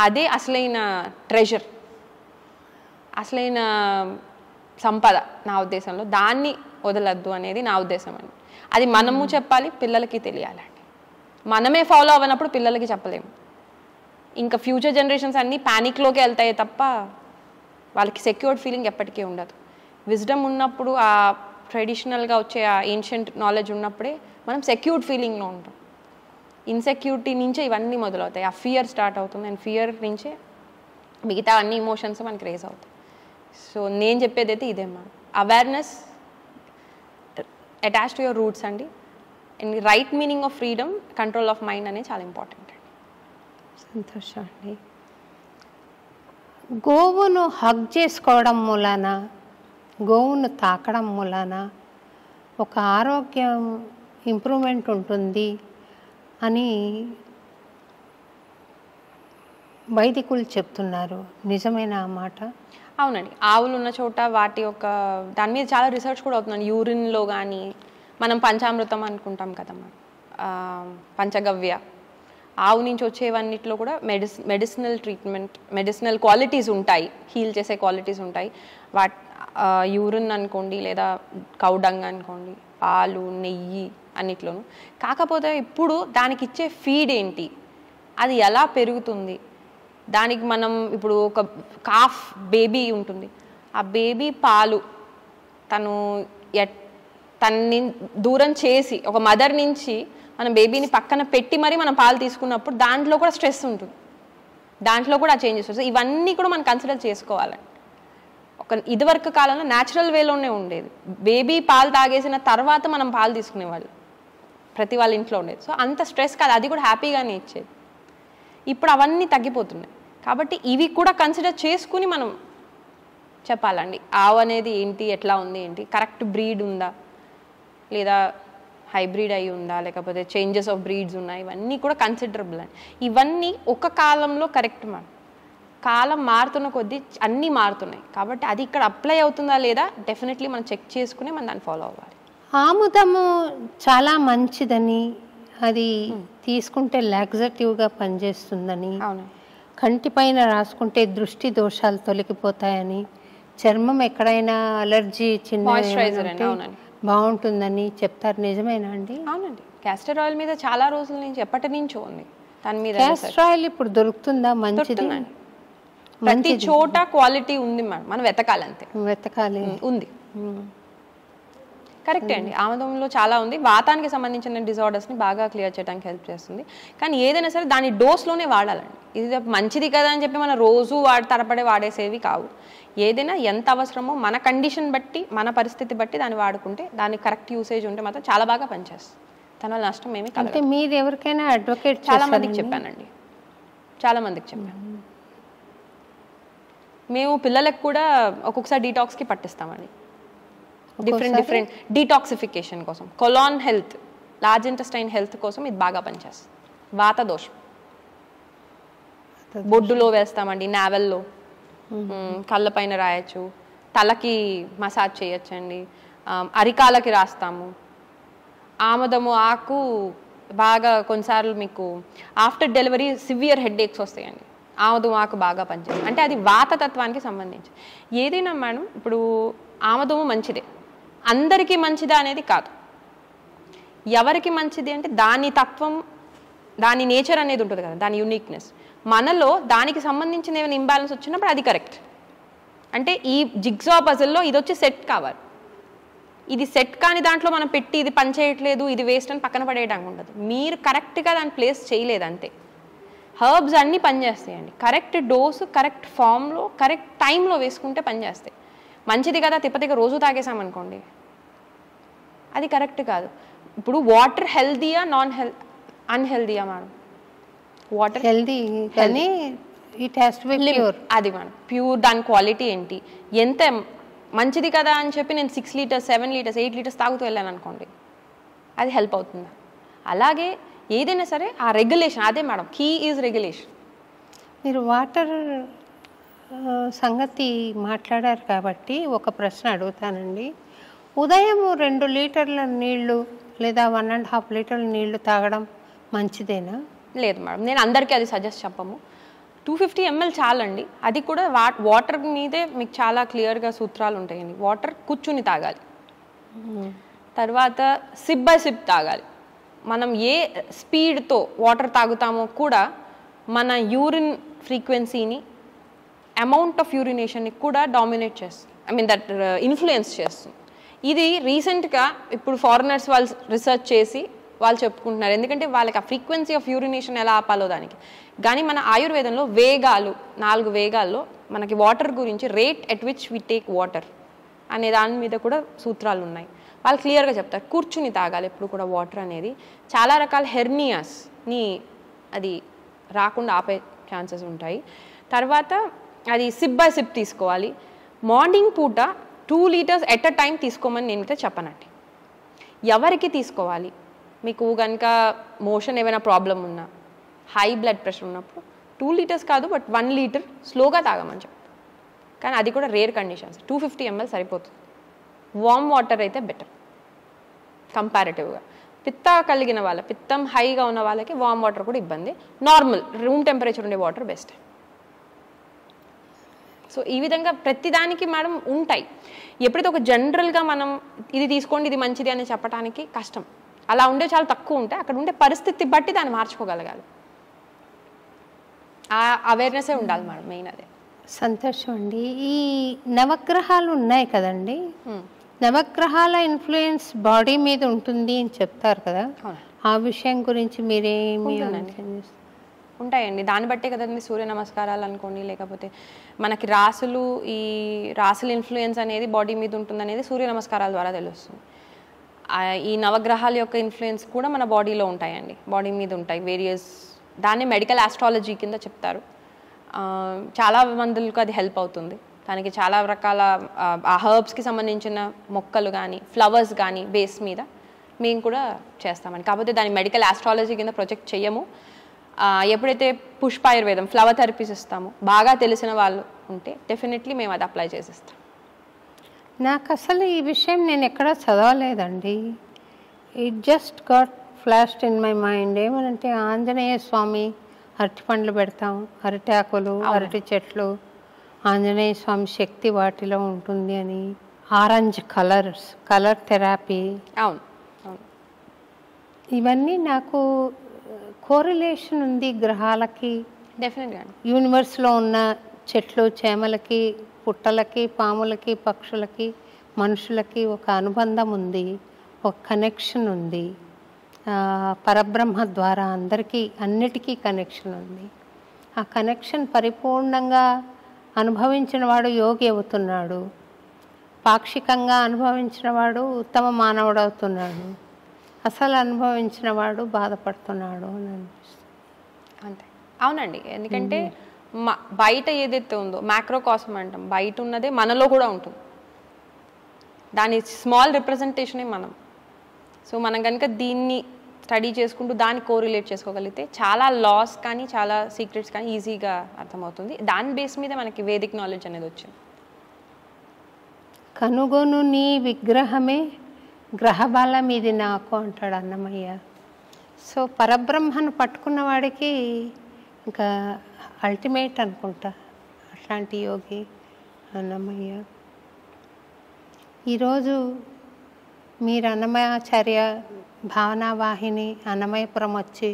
E: అదే అసలైన ట్రెజర్, అసలైన సంపద నా ఉద్దేశంలో. దాన్ని వదలద్దు అనేది నా ఉద్దేశం అండి. అది మనము చెప్పాలి, పిల్లలకి తెలియాలండి. మనమే ఫాలో అవ్వనప్పుడు పిల్లలకి చెప్పలేము. ఇంకా ఫ్యూచర్ జనరేషన్స్ అన్నీ ప్యానిక్లోకి వెళ్తాయి తప్ప వాళ్ళకి సెక్యూర్డ్ ఫీలింగ్ ఎప్పటికీ ఉండదు. విజ్డమ్ ఉన్నప్పుడు, ఆ ట్రెడిషనల్గా వచ్చే ఆ ఏన్షియంట్ నాలెడ్జ్ ఉన్నప్పుడే మనం సెక్యూర్డ్ ఫీలింగ్లో ఉంటాం. ఇన్సెక్యూరిటీ నుంచే ఇవన్నీ మొదలవుతాయి. ఆ ఫియర్ స్టార్ట్ అవుతుంది, అండ్ ఫియర్ నుంచే మిగతా అన్ని ఇమోషన్స్ మనకి రేజ్ అవుతాయి. సో నేను చెప్పేది అయితే ఇదేమ్మా, awareness, attach to your roots అండి, and right meaning of freedom, control of mind అనేది చాలా ఇంపార్టెంట్ అండి.
D: సంతోషం అండి. గోవును హగ్ చేసుకోవడం మూలాన, గోవును తాకడం మూలాన ఒక ఆరోగ్యం ఇంప్రూవ్మెంట్ ఉంటుంది అని వైదికులు చెప్తున్నారు. నిజమైన ఆ మాట?
E: అవునండి, ఆవులు ఉన్న చోట వాటి యొక్క దాని మీద చాలా రీసెర్చ్ కూడా అవుతుందండి. యూరిన్లో కానీ మనం పంచామృతం అనుకుంటాం కదమ్మా, పంచగవ్య, ఆవు నుంచి వచ్చేవన్నిట్లో కూడా మెడిసినల్ ట్రీట్మెంట్, మెడిసినల్ క్వాలిటీస్ ఉంటాయి, హీల్ చేసే క్వాలిటీస్ ఉంటాయి. యూరిన్ అనుకోండి, లేదా కౌడంగ్ అనుకోండి, పాలు, నెయ్యి అన్నిట్లోనూ. కాకపోతే ఇప్పుడు దానికి ఇచ్చే ఫీడ్ ఏంటి, అది ఎలా పెరుగుతుంది, దానికి మనం ఇప్పుడు ఒక కాఫ్ బేబీ ఉంటుంది, ఆ బేబీ పాలు తన్ని దూరం చేసి ఒక మదర్ నుంచి మన బేబీని పక్కన పెట్టి మరీ మనం పాలు తీసుకున్నప్పుడు దాంట్లో కూడా స్ట్రెస్ ఉంటుంది, దాంట్లో కూడా చేంజెస్ వస్తాయి. ఇవన్నీ కూడా మనం కన్సిడర్ చేసుకోవాలండి. ఇదివరకు కాలంలో న్యాచురల్ వేలోనే ఉండేది. బేబీ పాలు తాగేసిన తర్వాత మనం పాలు తీసుకునేవాళ్ళు, ప్రతి వాళ్ళ ఇంట్లో ఉండేది. సో అంత స్ట్రెస్ కాదు, అది కూడా హ్యాపీగానే ఇచ్చేది. ఇప్పుడు అవన్నీ తగ్గిపోతున్నాయి. కాబట్టి ఇవి కూడా కన్సిడర్ చేసుకుని మనం చెప్పాలండి, ఆవు అనేది ఏంటి, ఎట్లా ఉంది ఏంటి, కరెక్ట్ బ్రీడ్ ఉందా లేదా హైబ్రిడ్ అయి ఉందా, లేకపోతే చేంజెస్ ఆఫ్ బ్రీడ్స్ ఉన్నాయి, ఇవన్నీ కూడా కన్సిడరబుల్ అండి. ఇవన్నీ ఒక కాలంలో కరెక్ట్ మ్యామ్. కాలం మారుతున్న కొద్దీ అన్నీ మారుతున్నాయి. కాబట్టి అది ఇక్కడ అప్లై అవుతుందా లేదా డెఫినెట్లీ మనం చెక్ చేసుకుని మనం దాన్ని ఫాలో అవ్వాలి.
D: ఆముదము చాలా మంచిదని, అది తీసుకుంటే లాక్సేటివ్గా పనిచేస్తుందని, కంటిపైన రాసుకుంటే దృష్టి దోషాలు తొలగిపోతాయని, చర్మం ఎక్కడైనా అలర్జీ చిన్న బాగుంటుందని చెప్తారు. నిజమేనా అండి?
E: అవునండి. క్యాస్టర్ ఆయిల్ మీద చాలా రోజుల నుంచి ఎప్పటి నుంచో ఉంది. దాని మీద
D: క్యాస్టర్ ఆయిల్ ఇప్పుడు దొరుకుతుందా? మంచిది,
E: ప్రతి చోట క్వాలిటీ ఉంది మేడం, మనం వెతకాలి, అంతే
D: వెతకాలి.
E: ఉంది, కరెక్టే అండి. ఆముదంలో చాలా ఉంది. వాతానికి సంబంధించిన డిజార్డర్స్ని బాగా క్లియర్ చేయడానికి హెల్ప్ చేస్తుంది. కానీ ఏదైనా సరే దాని డోస్లోనే వాడాలండి. ఇది మంచిది కదా అని చెప్పి మనం రోజు తరపడే వాడేసేవి కావు. ఏదైనా ఎంత అవసరమో మన కండిషన్ బట్టి, మన పరిస్థితి బట్టి దాన్ని వాడుకుంటే, దాని కరెక్ట్ యూసేజ్ ఉంటే మాత్రం చాలా బాగా పనిచేస్తుంది. దానివల్ల నష్టం ఏమి కాదు.
D: అంటే మీరు ఎవరికైనా అడ్వకేట్?
E: చాలా మందికి చెప్పానండి, చాలా మందికి చెప్పాను. మేము పిల్లలకు కూడా ఒక్కొక్కసారి డీటాక్స్కి పట్టిస్తామండి. డిఫరెంట్ డీటాక్సిఫికేషన్ కోసం, colon health, large intestine health కోసం ఇది బాగా పనిచేస్తుంది. వాత దోషం బొడ్డులో వేస్తామండి, నావెల్లో, కళ్ళ పైన రాయొచ్చు, తలకి మసాజ్ చేయొచ్చండి, అరికాలకి రాస్తాము. ఆముదము ఆకు బాగా కొన్నిసార్లు మీకు ఆఫ్టర్ డెలివరీ సివియర్ హెడ్ఏక్స్ వస్తాయండి, ఆముదం ఆకు బాగా పనిచేస్తుంది. అంటే అది వాతతత్వానికి సంబంధించి. ఏదైనా మేడం ఇప్పుడు ఆముదము మంచిదే, అందరికీ మంచిదా అనేది కాదు. ఎవరికి మంచిది అంటే దాని తత్వం, దాని నేచర్ అనేది ఉంటుంది కదా, దాని యూనిక్నెస్. మనలో దానికి సంబంధించిన ఏమైనా ఇంబ్యాలెన్స్ వచ్చినప్పుడు అది కరెక్ట్. అంటే ఈ జిగ్జా పజిల్లో ఇది వచ్చి సెట్ కావాలి. ఇది సెట్ కాని దాంట్లో మనం పెట్టి ఇది పని చేయట్లేదు, ఇది వేస్ట్ అని పక్కన పడేయడానికి ఉండదు. మీరు కరెక్ట్గా దాన్ని ప్లేస్ చేయలేదు అంతే. హర్బ్స్ అన్నీ పనిచేస్తాయండి. కరెక్ట్ డోసు, కరెక్ట్ ఫామ్లో, కరెక్ట్ టైంలో వేసుకుంటే పనిచేస్తాయి. మంచిది కదా తిప్పతిగా రోజు తాగేసామనుకోండి, అది కరెక్ట్ కాదు. ఇప్పుడు వాటర్ హెల్దీయా అన్హెల్దీయా మేడం? వాటర్
D: హెల్దీ కానీ it has to be pure.
E: అది మేడం ప్యూర్. దాని క్వాలిటీ ఏంటి, ఎంత మంచిది కదా అని చెప్పి నేను 6 లీటర్స్ 7 లీటర్స్ 8 లీటర్స్ తాగుతూ వెళ్ళాను అనుకోండి, అది హెల్ప్ అవుతుందా? అలాగే ఏదైనా సరే ఆ రెగ్యులేషన్, అదే మేడం కీ ఈజ్ రెగ్యులేషన్.
D: మీరు వాటర్ సంగతి మాట్లాడారు కాబట్టి ఒక ప్రశ్న అడుగుతానండి. ఉదయం 2 లీటర్ల నీళ్లు లేదా 1.5 లీటర్ల నీళ్లు తాగడం మంచిదేనా?
E: లేదు మేడం, నేను అందరికీ అది సజెస్ట్ చెప్పము. 250 ml చాలండి. అది కూడా వాటర్ మీదే మీకు చాలా క్లియర్గా సూత్రాలు ఉంటాయండి. వాటర్ కూర్చుని తాగాలి, తర్వాత సిప్ బై సిప్ తాగాలి. మనం ఏ స్పీడ్తో వాటర్ తాగుతామో కూడా మన యూరిన్ ఫ్రీక్వెన్సీని, అమౌంట్ ఆఫ్ యూరినేషన్ని కూడా డామినేట్ చేస్తుంది, దట్ ఇన్ఫ్లుయెన్స్ చేస్తుంది. ఇది రీసెంట్గా ఇప్పుడు ఫారినర్స్ వాళ్ళు రీసెర్చ్ చేసి వాళ్ళు చెప్పుకుంటున్నారు. ఎందుకంటే వాళ్ళకి ఆ ఫ్రీక్వెన్సీ ఆఫ్ యూరినేషన్ ఎలా ఆపాలో దానికి. కానీ మన ఆయుర్వేదంలో వేగాలు, 4 వేగాల్లో మనకి వాటర్ గురించి rate at which we take water అనే దాని మీద కూడా సూత్రాలు ఉన్నాయి. వాళ్ళు క్లియర్గా చెప్తారు కూర్చుని తాగాలి ఎప్పుడు కూడా వాటర్ అనేది. చాలా రకాల హెర్నియాస్ని అది రాకుండా ఆపే ఛాన్సెస్ ఉంటాయి. తర్వాత అది సిప్ బై సిప్ తీసుకోవాలి. మార్నింగ్ పూట 2 లీటర్స్ ఎట్ అ టైం తీసుకోమని నేనైతే చెప్పనండి. ఎవరికి తీసుకోవాలి, మీకు కనుక మోషన్ ఏమైనా ప్రాబ్లం ఉన్నా, హై బ్లడ్ ప్రెషర్ ఉన్నప్పుడు 2 లీటర్స్ కాదు బట్ 1 లీటర్ స్లోగా తాగమని చెప్తాను. కానీ అది కూడా రేర్ కండిషన్స్. 250 ml సరిపోతుంది. వామ్ వాటర్ అయితే బెటర్ కంపారిటివ్గా. పిత్త కలిగిన వాళ్ళ, పిత్తం హైగా ఉన్న వాళ్ళకి వామ్ వాటర్ కూడా ఇబ్బంది. నార్మల్ రూమ్ టెంపరేచర్ ఉండే వాటర్ బెస్ట్. సో ఈ విధంగా ప్రతిదానికి మేడం ఉంటాయి. ఎప్పుడైతే ఒక జనరల్గా మనం ఇది తీసుకోండి ఇది మంచిది అని చెప్పడానికి కష్టం. అలా ఉండే చాలా తక్కువ ఉంటాయి. అక్కడ ఉండే పరిస్థితి బట్టి దాన్ని మార్చుకోగలగాలి. ఆ అవేర్నెస్సే ఉండాలి మేడం, మెయిన్ అదే.
D: సంతోషం అండి. ఈ నవగ్రహాలు ఉన్నాయి కదండి, నవగ్రహాల ఇన్ఫ్లుయెన్స్ బాడీ మీద ఉంటుంది అని చెప్తారు కదా, ఆ విషయం గురించి మీరేమి?
E: ఉంటాయండి. దాన్ని బట్టే కదండి సూర్య నమస్కారాలు అనుకోండి, లేకపోతే మనకి రాసులు, ఈ రాసుల ఇన్ఫ్లుయెన్స్ అనేది బాడీ మీద ఉంటుందనేది సూర్య నమస్కారాల ద్వారా తెలుస్తుంది. ఈ నవగ్రహాల యొక్క ఇన్ఫ్లుయెన్స్ కూడా మన బాడీలో ఉంటాయండి, బాడీ మీద ఉంటాయి వేరియస్. దాన్ని మెడికల్ ఆస్ట్రాలజీ కింద చెప్తారు. చాలా మందులకు అది హెల్ప్ అవుతుంది. దానికి చాలా రకాల ఆ హర్బ్స్కి సంబంధించిన మొక్కలు కానీ ఫ్లవర్స్ కానీ బేస్ మీద మేము కూడా చేస్తామండి. కాకపోతే దాన్ని మెడికల్ ఆస్ట్రాలజీ కింద ప్రొజెక్ట్ చేయము. ఎప్పుడైతే పుష్పాయుర్వేదం ఫ్లవర్ థెరపీస్ ఇస్తామో బాగా తెలిసిన వాళ్ళు ఉంటే డెఫినెట్లీ మేము అది అప్లై చేసిస్తాం.
D: నాకు అసలు ఈ విషయం నేను ఎక్కడా చదవలేదండి. It just got flashed in my mind. ఏమనంటే ఆంజనేయ స్వామి అరటి పండ్లు పెడతాం, అరటి ఆకులు, అరటి చెట్లు, ఆంజనేయ స్వామి శక్తి వాటిలో ఉంటుంది అని. ఆరెంజ్ కలర్ థెరపీ,
E: అవును అవును,
D: ఇవన్నీ నాకు కోరిలేషన్ ఉంది గ్రహాలకి,
E: డెఫినెట్గా
D: యూనివర్స్లో ఉన్న చెట్లు చేమలకి, పుట్టలకి, పాములకి, పక్షులకి, మనుషులకి ఒక అనుబంధం ఉంది, ఒక కనెక్షన్ ఉంది. పరబ్రహ్మ ద్వారా అందరికీ అన్నిటికీ కనెక్షన్ ఉంది. ఆ కనెక్షన్ పరిపూర్ణంగా అనుభవించిన వాడు యోగి అవుతున్నాడు, పాక్షికంగా అనుభవించిన వాడు ఉత్తమ మానవుడు అవుతున్నాడు, అసలు అనుభవించిన వాడు బాధపడుతున్నాడు అని అనిపిస్తుంది.
E: అంతే, అవునండి. ఎందుకంటే బయట ఏదైతే ఉందో మ్యాక్రోకాస్మ్ అంటాం, బయట ఉన్నదే మనలో కూడా ఉంటుంది. దాని స్మాల్ రిప్రజెంటేషనే మనం. సో మనం కనుక దీన్ని స్టడీ చేసుకుంటూ దాన్ని కోరిలేట్ చేసుకోగలిగితే చాలా లాస్ కానీ చాలా సీక్రెట్స్ కానీ ఈజీగా అర్థమవుతుంది. దాని బేస్ మీద మనకి వేదిక్ నాలెడ్జ్ అనేది వచ్చింది.
D: కనుగొను నీ విగ్రహమే గ్రహబలం ఇది నాకు అంటాడు అన్నమయ్య. సో పరబ్రహ్మను పట్టుకున్న వాడికి ఇంకా అల్టిమేట్ అనుకుంటా అట్లాంటి యోగి అన్నమయ్య. ఈరోజు మీరు అన్నమయాచార్య భావనావాహిని అన్నమయపురం వచ్చి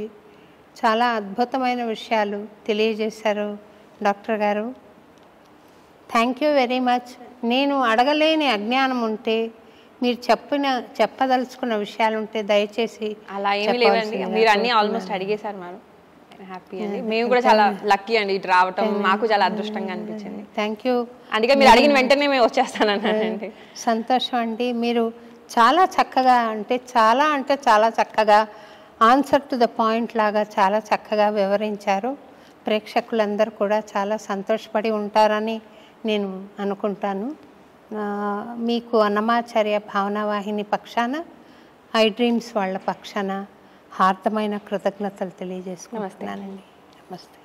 D: చాలా అద్భుతమైన విషయాలు తెలియజేశారు డాక్టర్ గారు. Thank you very much. నేను అడగలేని అజ్ఞానం ఉంటే, మీరు చెప్పదలుచుకున్న విషయాలు ఉంటే దయచేసి.
E: అలా ఏమీ లేదండి, మీరు అన్నీ ఆల్మోస్ట్ అడిగేశారు మేడం. హ్యాపీ అండి, మేము కూడా చాలా లక్కీ అండి ఇటు రావటం, మాకు చాలా అదృష్టంగా అనిపించింది.
D: Thank you.
E: అందుకే మీరు అడిగిన వెంటనే మేము వచ్చేస్తానండి.
D: సంతోషం అండి. మీరు చాలా చక్కగా అంటే చాలా చక్కగా ఆన్సర్ టు ద పాయింట్ లాగా చాలా చక్కగా వివరించారు. ప్రేక్షకులందరూ కూడా చాలా సంతోషపడి ఉంటారని నేను అనుకుంటాను. మీకు అన్నమాచార్య భావనావాహిని పక్షాన, ఐ డ్రీమ్స్ వాళ్ళ పక్షాన హార్దమైన కృతజ్ఞతలు తెలియజేసుకుంటున్నానండి. నమస్తే.